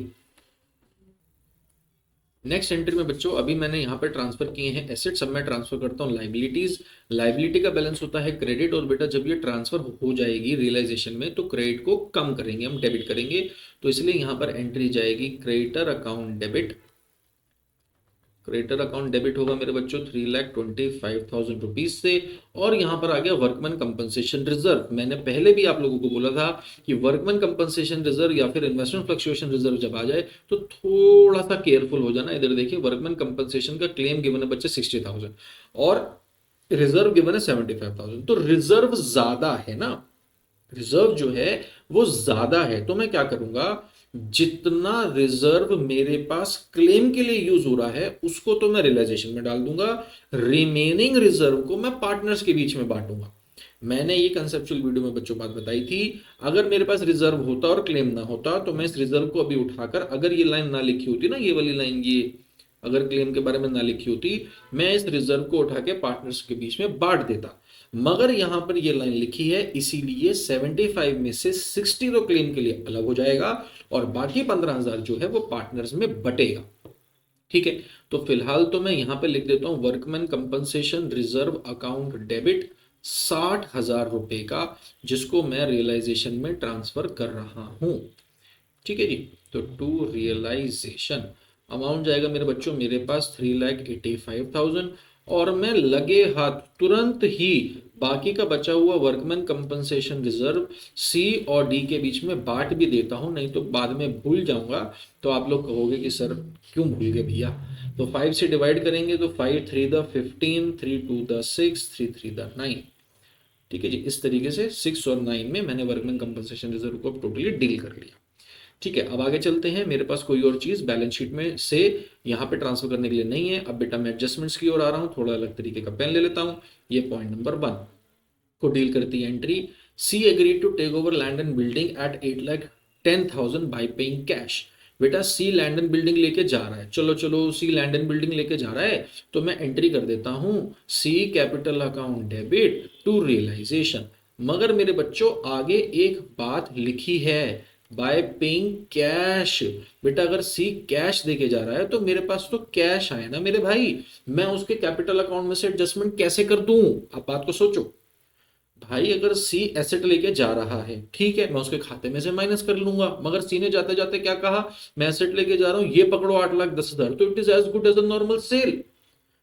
[SPEAKER 1] नेक्स्ट एंट्री में बच्चों अभी मैंने यहाँ पर ट्रांसफर किए हैं एसेट्स, अब मैं ट्रांसफर करता हूँ लाइबिलिटीज। लाइबिलिटी का बैलेंस होता है क्रेडिट और बेटा जब ये ट्रांसफर हो जाएगी रियलाइजेशन में तो क्रेडिट को कम करेंगे, हम डेबिट करेंगे। तो इसलिए यहाँ पर एंट्री जाएगी creditor account debit. Creditor account debit होगा मेरे बच्चों 3,25,000 रुपीज से। और यहाँ पर आ गया वर्कमैन कंपनसेशन रिजर्व। मैंने पहले भी आप लोगों को बोला था कि वर्कमैन कंपनसेशन रिजर्व या फिर इन्वेस्टमेंट फ्लक्चुएशन रिजर्व जब आ जाए तो थोड़ा सा केयरफुल हो जाना। इधर देखिए वर्कमैन कंपनसेशन का क्लेम गिवन है बच्चे 60,000 और रिजर्व गिवन है 75,000। तो रिजर्व ज्यादा है ना, रिजर्व जो है वो ज्यादा है। तो मैं क्या करूंगा, जितना रिजर्व मेरे पास क्लेम के लिए यूज हो रहा है उसको तो मैं रियलाइजेशन में डाल दूंगा, रिमेनिंग रिजर्व को मैं पार्टनर्स के बीच में बांटूंगा। मैंने ये कंसेप्चुअल वीडियो में बच्चों बात बताई थी, अगर मेरे पास रिजर्व होता और क्लेम ना होता तो मैं इस रिजर्व को अभी उठाकर, अगर ये लाइन ना लिखी होती ना, ये वाली लाइन, ये अगर क्लेम के बारे में ना लिखी होती, मैं इस रिजर्व को उठा के पार्टनर्स के बीच में बांट देता। मगर यहां पर ये लाइन लिखी है इसीलिए 75 में से 60 तो क्लेम के लिए अलग हो जाएगा और बाकी 15,000 जो है वो पार्टनर्स में बटेगा। ठीक है, तो फिलहाल तो मैं यहां पे लिख देता हूं workman compensation reserve account debit 60,000 रुपए का, जिसको मैं रियलाइजेशन में ट्रांसफर कर रहा हूं। ठीक है जी, तो टू रियलाइजेशन अमाउंट जाएगा मेरे बच्चों मेरे पास 3,85,000 और मैं लगे हाथ तुरंत ही बाकी का बचा हुआ वर्कमैन कंपनसेशन रिजर्व सी और डी के बीच में बांट भी देता हूं, नहीं तो बाद में भूल जाऊंगा तो आप लोग कहोगे कि सर क्यों भूल गए भैया। तो 5 से डिवाइड करेंगे तो 5 3 द 15, 3 2 द 6, 3 3 द 9। ठीक है जी, इस तरीके से 6 और 9 में मैंने वर्कमैन कंपनसेशन रिजर्व को टोटली डील कर लिया। ठीक है, अब आगे चलते हैं। मेरे पास कोई और चीज बैलेंस शीट में से यहाँ पे ट्रांसफर करने के लिए नहीं है। अब बेटा मैं एडजस्टमेंट्स की ओर आ रहा हूँ, थोड़ा अलग तरीके का पेन ले लेता हूँ। ये पॉइंट नंबर 1 को डील करती है entry. She agree to take over land and building at 8,10,000 by paying cash. बेटा सी लैंड एंड बिल्डिंग लेके जा रहा है, चलो चलो सी लैंड एंड बिल्डिंग लेके जा रहा है तो मैं एंट्री कर देता हूं C capital account debit to realisation. मगर मेरे बच्चों आगे एक बात लिखी है, बाय पेइंग कैश। बेटा अगर सी कैश देके जा रहा है तो मेरे पास तो कैश आए ना मेरे भाई, मैं उसके कैपिटल अकाउंट में से एडजस्टमेंट कैसे कर दूं? आप बात को सोचो भाई। अगर सी एसेट लेके जा रहा है ठीक है, मैं उसके खाते में से माइनस कर लूंगा, मगर सी ने जाते जाते क्या कहा, मैं एसेट लेके जा रहा हूं, ये पकड़ो 8,10,000, तो it is as good as a normal sale.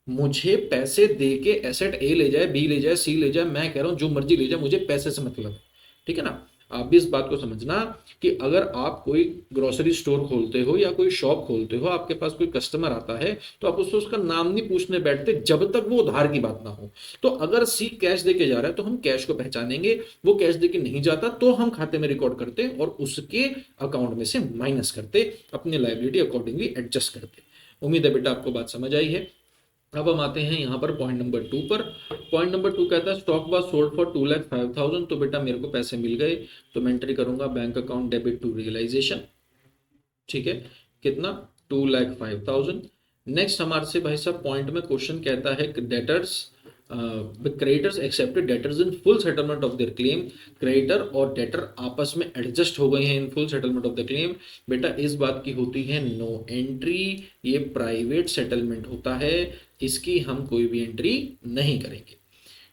[SPEAKER 1] मुझे पैसे दे के एसेट ए ले जाए, बी ले जाए, सी ले जाए, मैं कह रहा हूं जो मर्जी ले जाए, मुझे पैसे से मतलब है। ठीक है ना, आप भी इस बात को समझना कि अगर आप कोई ग्रोसरी स्टोर खोलते हो या कोई शॉप खोलते हो, आपके पास कोई कस्टमर आता है तो आप उससे उसका नाम नहीं पूछने बैठते जब तक वो उधार की बात ना हो। तो अगर सी कैश देके जा रहा है तो हम कैश को पहचानेंगे, वो कैश देके नहीं जाता तो हम खाते में रिकॉर्ड करते और उसके अकाउंट में से माइनस करते, अपनी लाइबिलिटी अकॉर्डिंगली एडजस्ट करते। उम्मीद है बेटा आपको बात समझ आई है। अब हम आते हैं यहाँ पर पॉइंट नंबर 2 पर। पॉइंट नंबर 2 कहता है स्टॉक वाज सोल्ड फॉर 2,05,000। तो बेटा मेरे को पैसे मिल गए तो मैं एंट्री करूंगा bank account debit to realisation. ठीक है, कितना 2,05,000। नेक्स्ट हमारे से भाई साहब पॉइंट में क्वेश्चन कहता है debtors creditors accepted debtors in full settlement of their claim. Creditor और डेटर आपस में एडजस्ट हो गए हैं इन full settlement of the claim. बेटा इस बात की होती है नो एंट्री, ये प्राइवेट सेटलमेंट होता है, इसकी हम कोई भी एंट्री नहीं करेंगे।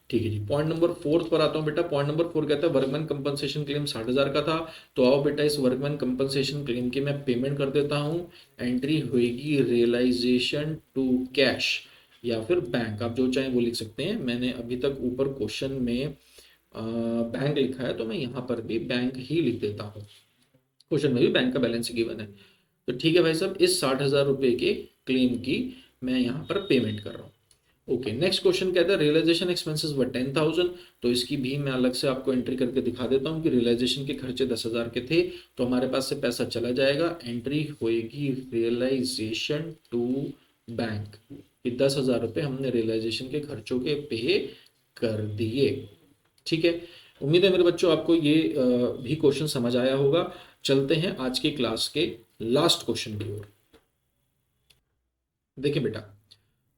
[SPEAKER 1] ठीक है जी, पॉइंट नंबर 4 पर आता हूं बेटा। पॉइंट नंबर 4 कहता है वर्कमैन कंपनसेशन क्लेम 60,000 का था, तो आओ बेटा इस वर्कमैन कंपनसेशन क्लेम की मैं पेमेंट कर देता हूं। एंट्री होगी रियलाइजेशन टू कैश या फिर बैंक, आप जो चाहें वो लिख सकते हैं। मैंने अभी तक ऊपर क्वेश्चन में बैंक लिखा है तो मैं यहाँ पर भी बैंक ही लिख देता हूँ, क्वेश्चन में भी बैंक का बैलेंस गिवन है। तो ठीक है भाई साहब, इस 60,000 रुपए के क्लेम की मैं यहाँ पर पेमेंट कर रहा हूँ। ओके, नेक्स्ट क्वेश्चन कहता है रियलाइजेशन एक्सपेंसेस वर 10,000। तो इसकी भी मैं अलग से आपको एंट्री करके दिखा देता हूँ कि रियलाइजेशन के खर्चे 10,000 के थे तो हमारे पास से पैसा चला जाएगा। एंट्री होएगी रियलाइजेशन टू बैंक। कि 10,000 रुपये हमने रियलाइजेशन के खर्चों के पे कर दिए। ठीक है, उम्मीद है मेरे बच्चों आपको ये भी क्वेश्चन समझ आया होगा। चलते हैं आज की क्लास के लास्ट क्वेश्चन की ओर। देखिए बेटा,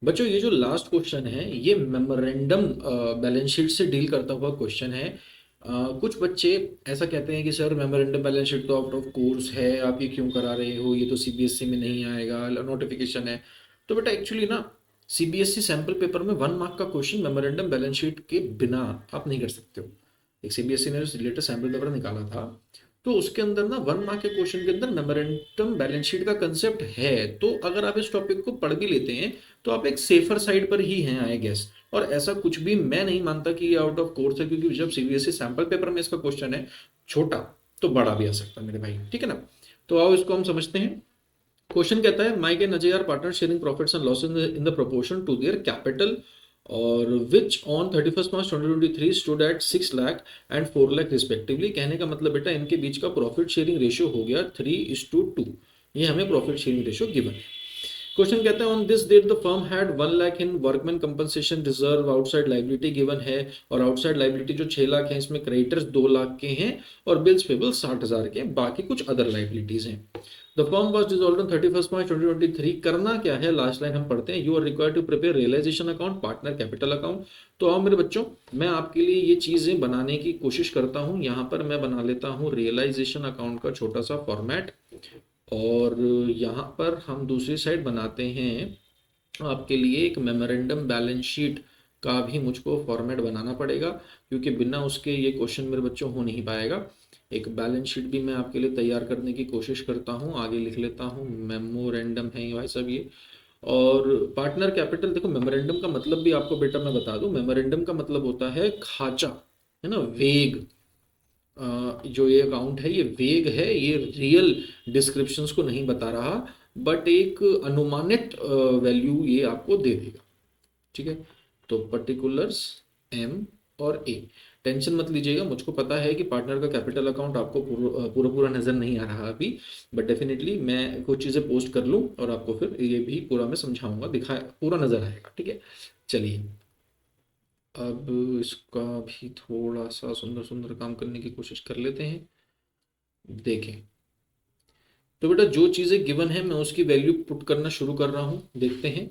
[SPEAKER 1] बच्चों ये जो लास्ट क्वेश्चन है ये मेमोरेंडम बैलेंस शीट से डील करता हुआ क्वेश्चन है। कुछ बच्चे ऐसा कहते हैं कि सर मेमोरेंडम बैलेंस शीट तो आउट ऑफ कोर्स है, आप ये क्यों करा रहे हो, ये तो सीबीएसई में नहीं आएगा, नोटिफिकेशन है। तो बेटा एक्चुअली ना सीबीएसई सैम्पल पेपर में 1 मार्क का क्वेश्चन मेमोरेंडम बैलेंस शीट के बिना आप नहीं कर सकते हो। एक सीबीएसई ने जो लेटेस्ट सैम्पल पेपर निकाला था तो उसके अंदर ना 1 मार्क के क्वेश्चन के अंदर मेमोरेंडम बैलेंस शीट का कंसेप्ट है। तो अगर आप इस टॉपिक को पढ़ भी लेते हैं तो आप एक सेफर साइड पर ही हैं आई गेस। और ऐसा कुछ भी मैं नहीं मानता कि ये आउट ऑफ कोर्स है, क्योंकि जब सीबीएसई सैंपल पेपर में इसका क्वेश्चन है छोटा तो बड़ा भी आ सकता है मेरे भाई, ठीक है ना। तो आओ इसको हम समझते हैं। क्वेश्चन कहता है Mike and Ajay are partner sharing profits and losses in the proportion to their capital और which on 31 March 2023 stood at 6 lakh and 4 lakh respectively. कहने का मतलब बेटा इनके बीच का प्रॉफिट शेयरिंग रेशियो हो गया 3:2। ये हमें प्रॉफिट शेयरिंग रेशियो गिवन है। क्वेश्चन कहता है on this date the firm had 1 lakh in workman compensation reserve, outside liability given है और आउटसाइड लाइबिलिटी जो 6 लाख है इसमें क्रेडिटर्स 2 लाख के हैं और बिल्स पेबल 60,000 के, बाकी कुछ अदर लाइबिलिटीज हैं। The firm was dissolved on 31 March 2023। करना क्या है, लास्ट लाइन हम पढ़ते हैं, you are required to prepare realisation account, partner capital account. तो आओ मेरे बच्चों मैं आपके लिए ये चीजें बनाने की कोशिश करता हूं। यहां पर मैं बना लेता हूं रियलाइजेशन अकाउंट का छोटा सा फॉर्मेट और यहाँ पर हम दूसरी साइड बनाते हैं आपके लिए एक मेमोरेंडम बैलेंस शीट का भी मुझको फॉर्मेट बनाना पड़ेगा, क्योंकि बिना उसके ये क्वेश्चन मेरे बच्चों हो नहीं पाएगा। एक बैलेंस शीट भी मैं आपके लिए तैयार करने की कोशिश करता हूँ, आगे लिख लेता हूँ मेमोरेंडम है भाई साहब ये। और पार्टनर कैपिटल, देखो मेमोरेंडम का मतलब भी आपको बेटा मैं बता दूं, मेमोरेंडम का मतलब होता है खाचा, है ना, वेग। जो ये अकाउंट है ये वेग है, ये रियल डिस्क्रिप्शंस को नहीं बता रहा, बट एक अनुमानित वैल्यू ये आपको दे देगा, ठीक है। तो पर्टिकुलर्स एम और ए, टेंशन मत लीजिएगा, मुझको पता है कि पार्टनर का कैपिटल अकाउंट आपको पूरा पूरा नजर नहीं आ रहा अभी, बट डेफिनेटली मैं कुछ चीज़ें पोस्ट कर लूँ और आपको फिर ये भी पूरा मैं समझाऊंगा, दिखा पूरा नजर आएगा, ठीक है। चलिए अब इसका भी थोड़ा सा सुंदर सुंदर काम करने की कोशिश कर लेते हैं। देखें तो बेटा जो चीजें गिवन है मैं उसकी वैल्यू पुट करना शुरू कर रहा हूं, देखते हैं।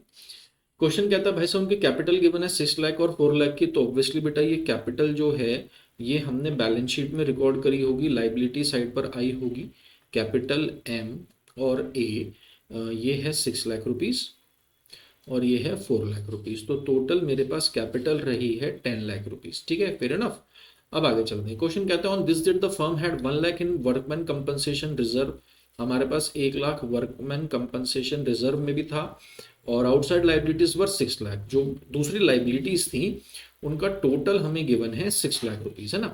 [SPEAKER 1] क्वेश्चन कहता है भाई साहब उनकी कैपिटल गिवन है 6 लाख और 4 लाख की, तो ऑब्वियसली बेटा ये कैपिटल जो है ये हमने बैलेंस शीट में रिकॉर्ड करी होगी, लाइबिलिटी साइड पर आई होगी। कैपिटल एम और ए ये है 6 लाख रुपीज और ये है 4 लाख रुपीज, तो टोटल मेरे पास कैपिटल रही है 10 लाख रुपीज, ठीक है, फेयर इनफ। अब आगे चलते हैं। क्वेश्चन कहता है on this date the firm had 1 lakh in workman compensation reserve. हमारे पास 1 लाख वर्कमैन कंपनसेशन रिजर्व में भी था और आउटसाइड लाइबिलिटीज वर 6 लाख, जो दूसरी लाइबिलिटीज थी उनका टोटल हमें गिवन है 6 लाख रुपीज, है ना।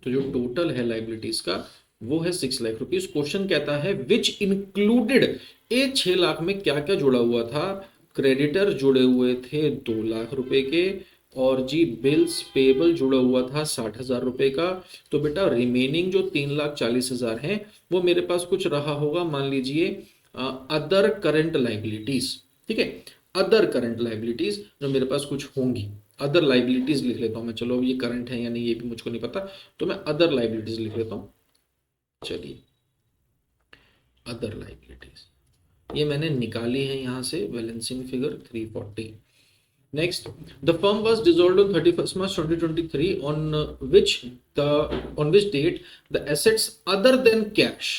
[SPEAKER 1] तो जो टोटल है लाइबिलिटीज का वो है 6 लाख रुपीज। क्वेश्चन कहता है विच इंक्लूडेड, ए 6 लाख में क्या क्या जुड़ा हुआ था, क्रेडिटर जुड़े हुए थे 2 लाख रुपए के और जी बिल्स पेबल जुड़ा हुआ था 60,000 रुपए का। तो बेटा रिमेनिंग जो 3,40,000 है वो मेरे पास कुछ रहा होगा, मान लीजिए अदर करंट लाइबिलिटीज, ठीक है, अदर करंट लाइबिलिटीज जो मेरे पास कुछ होंगी, अदर लाइबिलिटीज लिख लेता हूं मैं। चलो अब ये करंट है या नहीं ये भी मुझको नहीं पता, तो मैं अदर लाइबिलिटीज लिख लेता हूं। चलिए अदर लाइबिलिटीज ये मैंने निकाली है यहां से, balancing figure 340। Next, the firm was dissolved on 31st March 2023 on which date the assets other than cash,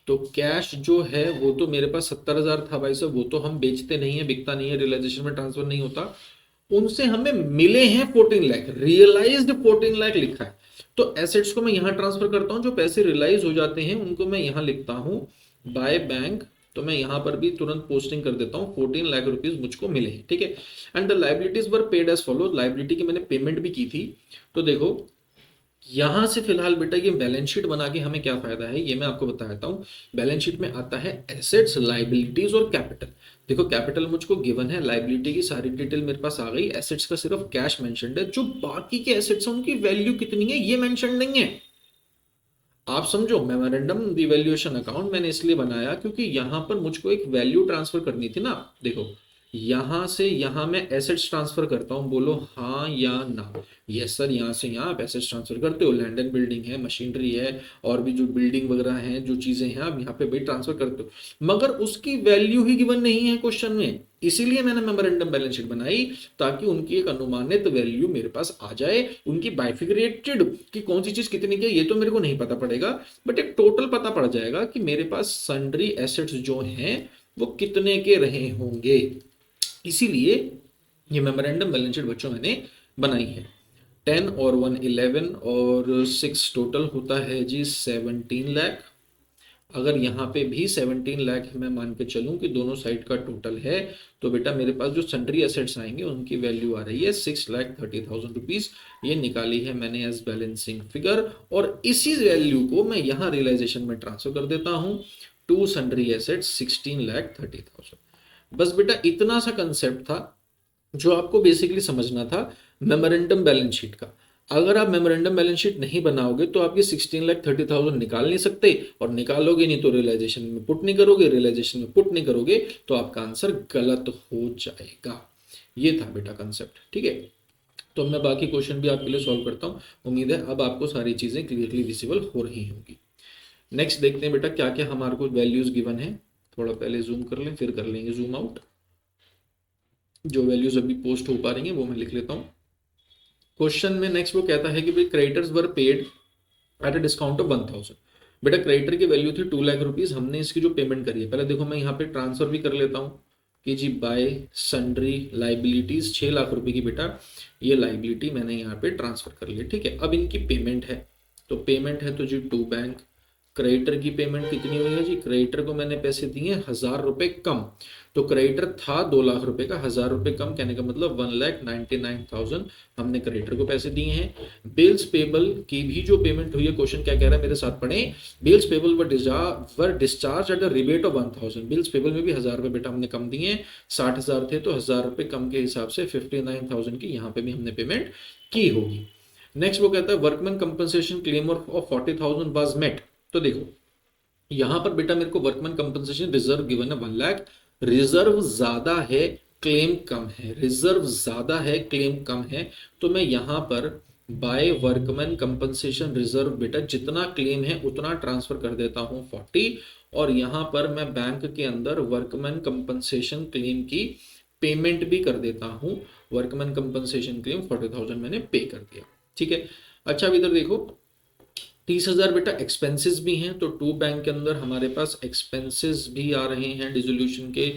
[SPEAKER 1] तो कैश जो है वो तो मेरे पास 70,000 था भाई साहब, वो तो हम बेचते नहीं है, बिकता नहीं है, रियलाइजेशन में ट्रांसफर नहीं होता, उनसे हमें मिले हैं 14 लाख, रियलाइज्ड 14 लाख लिखा है। तो एसेट्स को मैं यहां ट्रांसफर करता हूं, जो पैसे रियलाइज हो जाते हैं उनको मैं यहां लिखता हूं बाय बैंक, तो मैं यहां पर भी तुरंत पोस्टिंग कर देता हूं 14 लाख रुपीज मुझको मिले हैं, ठीक है। And the liabilities were paid as follow, liability की मैंने पेमेंट भी की थी। तो देखो यहां से फिलहाल बेटा ये बैलेंस शीट बना के हमें क्या फायदा है ये मैं आपको बता देता हूं। बैलेंस शीट में आता है एसेट्स, लाइबिलिटीज और कैपिटल। देखो कैपिटल मुझको गिवन है, लाइबिलिटी की सारी डिटेल मेरे पास आ गई, एसेट्स का सिर्फ कैश मेंशन्ड है, जो बाकी के एसेट्स हैं उनकी वैल्यू कितनी है ये मेंशन नहीं है। आप समझो मेमोरेंडम रिवैल्यूएशन अकाउंट मैंने इसलिए बनाया क्योंकि यहां पर मुझको एक वैल्यू ट्रांसफर करनी थी ना। देखो यहां से यहां मैं एसेट्स ट्रांसफर करता हूं, बोलो हाँ या ना। यस सर, यहां से यहां आप एसेट्स ट्रांसफर करते हो, लैंड एंड बिल्डिंग है, मशीनरी है, और भी जो बिल्डिंग वगैरह हैं, जो चीजें हैं, आप यहाँ पे भी ट्रांसफर करते हो, मगर उसकी वैल्यू ही गिवन नहीं है क्वेश्चन में। इसीलिए मैंने मेमोरेंडम बैलेंस शीट बनाई, ताकि उनकी एक अनुमानित वैल्यू मेरे पास आ जाए। उनकी बाइफिक्रेटेड कि कौन सी चीज कितनी की है ये तो मेरे को नहीं पता पड़ेगा, बट एक टोटल पता पड़ जाएगा कि मेरे पास सन्ड्री एसेट्स जो हैं वो कितने के रहे होंगे। इसीलिए ये मेमोरेंडम बैलेंस शीट बच्चों मैंने बनाई है। 10 और 1 11 और 6 टोटल होता है जी 17 लाख। अगर यहाँ पे भी 17 लाख मैं मान के चलूं कि दोनों साइड का टोटल है, तो बेटा मेरे पास जो सन्ड्री एसेट्स आएंगे उनकी वैल्यू आ रही है 6,30,000 रुपीज। ये निकाली है मैंने एज बैलेंसिंग फिगर, और इसी वैल्यू को मैं यहाँ रियलाइजेशन में ट्रांसफर कर देता हूँ टू सन्ड्री एसेट्स 16,30,000। बस बेटा इतना सा कंसेप्ट था जो आपको बेसिकली समझना था मेमोरेंडम बैलेंस शीट का। अगर आप मेमोरेंडम बैलेंस शीट नहीं बनाओगे तो आप ये 16,30,000 निकाल नहीं सकते, और निकालोगे नहीं तो रियलाइजेशन में पुट नहीं करोगे, रियलाइजेशन में पुट नहीं करोगे तो आपका आंसर गलत हो जाएगा। ये था बेटा कंसेप्ट, ठीक है। तो मैं बाकी क्वेश्चन भी आपके लिए सॉल्व करता हूँ। उम्मीद है अब आपको सारी चीजें क्लियरली विजिबल हो रही होंगी। नेक्स्ट देखते हैं बेटा क्या क्या हमारे को वैल्यूज गिवन है। थोड़ा पहले जूम कर लें, फिर कर लेंगे जूम आउट। जो वैल्यूज अभी पोस्ट हो पा रही हैं वो मैं लिख लेता हूँ। क्वेश्चन में नेक्स्ट वो कहता है कि भाई creditors were paid at a discount of 1,000। बेटा क्रेडिटर की वैल्यू थी 2 लाख रुपीज, हमने इसकी जो पेमेंट करी है, पहले देखो मैं यहाँ पे ट्रांसफर भी कर लेता हूँ कि जी बाय सन्ड्री लाइबिलिटीज 6 लाख रुपए की बेटा ये लाइबिलिटी मैंने यहाँ पे ट्रांसफर कर ली, ठीक है। अब इनकी पेमेंट है, तो पेमेंट है तो जी टू बैंक। क्रेडिटर की पेमेंट कितनी हुई है जी, क्रेडिटर को मैंने पैसे दिए 1,000 रुपए कम, तो क्रेडिटर था 2 लाख रुपए का, 1,000 रुपए कम कहने का मतलब 1,99,000 हमने क्रेडिटर को पैसे दिए हैं। बिल्स पेबल की भी जो पेमेंट हुई है, क्वेश्चन क्या कह रहा है मेरे साथ पढ़े, bills payable were discharge at a rebate of 1,000। Bills payable में भी 1,000 रुपए बेटा हमने कम दिए, 60,000 थे तो 1,000 रुपए कम के हिसाब से 59,000 की यहाँ पे भी हमने पेमेंट की होगी। नेक्स्ट वो कहता है workman compensation claim of 40,000 was met. तो देखो यहां पर बेटा मेरे को वर्कमैन कंपनसेशन रिजर्व गिवन है 1 लाख, रिजर्व ज्यादा है क्लेम कम है, रिजर्व ज्यादा है क्लेम कम है, तो मैं यहां पर बाय वर्कमैन कंपनसेशन रिजर्व बेटा जितना क्लेम है उतना ट्रांसफर कर देता हूं 40, और यहां पर मैं बैंक के अंदर वर्कमैन कंपनसेशन क्लेम की पेमेंट भी कर देता हूं। वर्कमैन कंपनसेशन क्लेम 40,000 मैंने पे कर दिया, ठीक है। अच्छा अब इधर देखो 30,000 बेटा एक्सपेंसेस भी हैं, तो टू बैंक के अंदर हमारे पास एक्सपेंसेस भी आ रहे हैं डिसोल्यूशन के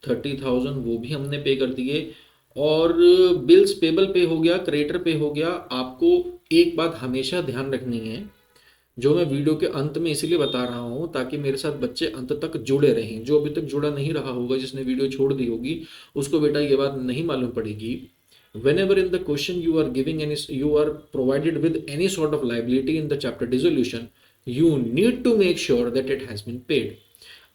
[SPEAKER 1] 30,000, वो भी हमने पे कर दिए। और बिल्स पेबल पे हो गया, क्रेडिटर पे हो गया। आपको एक बात हमेशा ध्यान रखनी है, जो मैं वीडियो के अंत में इसीलिए बता रहा हूं ताकि मेरे साथ बच्चे अंत तक जुड़े रहें। जो अभी तक जुड़ा नहीं रहा होगा, जिसने वीडियो छोड़ दी होगी, उसको बेटा ये बात नहीं मालूम पड़ेगी। Whenever in the question you are giving any, you are provided with any sort of liability in the chapter dissolution, you need to make sure that it has been paid.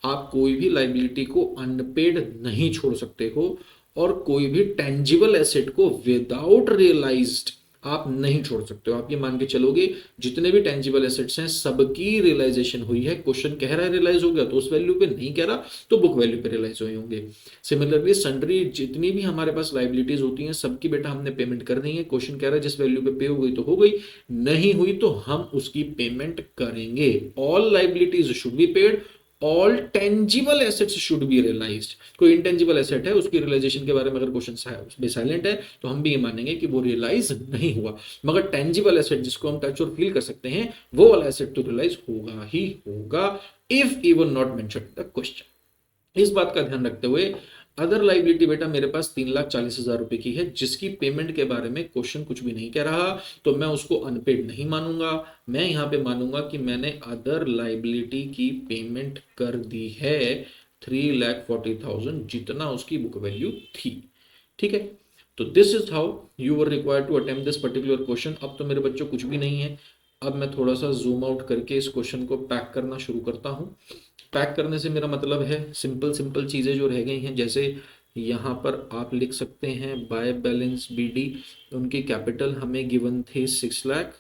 [SPEAKER 1] आप कोई भी लाइबिलिटी को unpaid नहीं छोड़ सकते हो, और कोई भी टेंजिबल एसेट को विदाउट रियलाइज्ड आप नहीं छोड़ सकते हो। आप ये मान के चलोगे जितने भी टेंजिबल एसेट्स हैं सबकी रियलाइजेशन हुई है। क्वेश्चन कह रहा है रियलाइज हो गया तो उस वैल्यू पे, नहीं कह रहा तो बुक वैल्यू पे रियलाइज हुए होंगे। सिमिलरली सन्ड्री जितनी भी हमारे पास लाइबिलिटीज होती हैं सबकी बेटा हमने पेमेंट कर दी है। क्वेश्चन कह रहा है जिस वैल्यू पे पे हो गई तो हो गई, नहीं हुई तो हम उसकी पेमेंट करेंगे। All liabilities should be paid, all tangible assets should be realised. कोई इंटेंजिबल एसेट है उसकी रियलाइजेशन के बारे में अगर क्वेश्चन साइलेंट है तो हम भी ये मानेंगे कि वो रियलाइज नहीं हुआ, मगर टेंजिबल एसेट जिसको हम टच और फील कर सकते हैं वो वाला एसेट तो रियलाइज होगा ही होगा, if even not mentioned in the question. इस बात का ध्यान रखते हुए अदर लाइबिलिटी बेटा मेरे पास 3,40,000 रुपए की है, जिसकी पेमेंट के बारे में क्वेश्चन कुछ भी नहीं कह रहा, तो मैं उसको अनपेड नहीं मानूंगा। मैं यहां पे मानूंगा कि मैंने अदर लाइबिलिटी की पेमेंट कर दी है 3,40,000 जितना उसकी बुक वैल्यू थी, ठीक है। तो this is how you were required to attempt this particular question. अब तो मेरे बच्चों कुछ भी नहीं है। अब मैं थोड़ा सा जूम आउट करके इस क्वेश्चन को पैक करना शुरू करता हूं। पैक करने से मेरा मतलब है सिंपल सिंपल चीज़ें जो रह गई हैं, जैसे यहाँ पर आप लिख सकते हैं बाय बैलेंस बीडी, उनकी कैपिटल हमें गिवन थे 6 लाख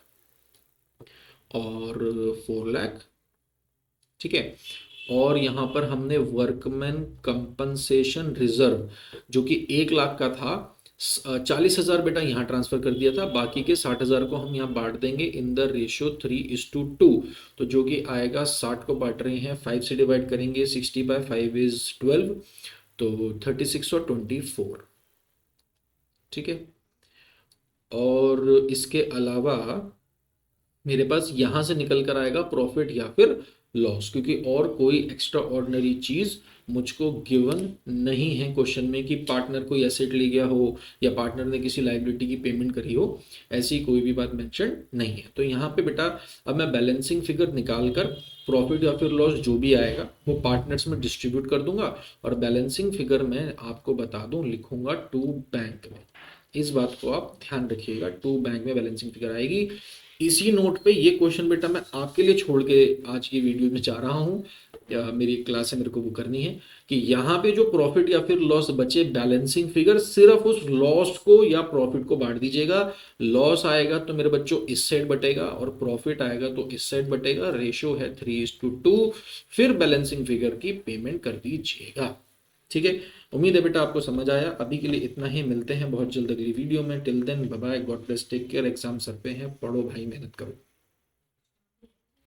[SPEAKER 1] और 4 लाख, ठीक है। और यहाँ पर हमने वर्कमैन कंपनसेशन रिजर्व जो कि 1 लाख का था, 40,000 बेटा यहाँ ट्रांसफर कर दिया था, बाकी के 60,000 को हम यहाँ बांट देंगे इन द रेशियो 3:2। तो जो कि आएगा 60 को बांट रहे हैं 5 से डिवाइड करेंगे, 60/5 इज 12, तो 36 और 24। ठीक है। और इसके अलावा मेरे पास यहां से निकल कर आएगा प्रॉफिट या फिर लॉस, क्योंकि और कोई एक्स्ट्रा ऑर्डिनरी चीज मुझको गिवन नहीं है क्वेश्चन में कि पार्टनर कोई एसेट ले गया हो या पार्टनर ने किसी लाइबिलिटी की पेमेंट करी हो, ऐसी कोई भी बात मेंशन नहीं है। तो यहाँ पे बेटा अब मैं बैलेंसिंग फिगर निकाल कर प्रॉफिट या फिर लॉस जो भी आएगा वो पार्टनर्स में डिस्ट्रीब्यूट कर दूंगा, और बैलेंसिंग फिगर में आपको बता दूं लिखूंगा टू बैंक में। इस बात को आप ध्यान रखिएगा, टू बैंक में बैलेंसिंग फिगर आएगी। इसी नोट पे ये क्वेश्चन बेटा मैं आपके लिए छोड़ के आज की वीडियो में जा रहा हूँ, मेरी क्लास है मेरे को वो करनी है कि यहाँ पे जो प्रॉफिट या फिर लॉस बचे बैलेंसिंग फिगर सिर्फ उस लॉस को या प्रॉफिट को बांट दीजिएगा। लॉस आएगा तो मेरे बच्चों इस साइड बटेगा और प्रॉफिट आएगा तो इस साइड बटेगा, रेशियो है 3:2। फिर बैलेंसिंग फिगर की पेमेंट कर दीजिएगा। ठीक है, उम्मीद है बेटा आपको समझ आया। अभी के लिए इतना ही, मिलते हैं बहुत जल्द अगली वीडियो में। Till then bye bye, God bless, take care. Exam सर पे हैं, पढ़ो भाई, मेहनत करो।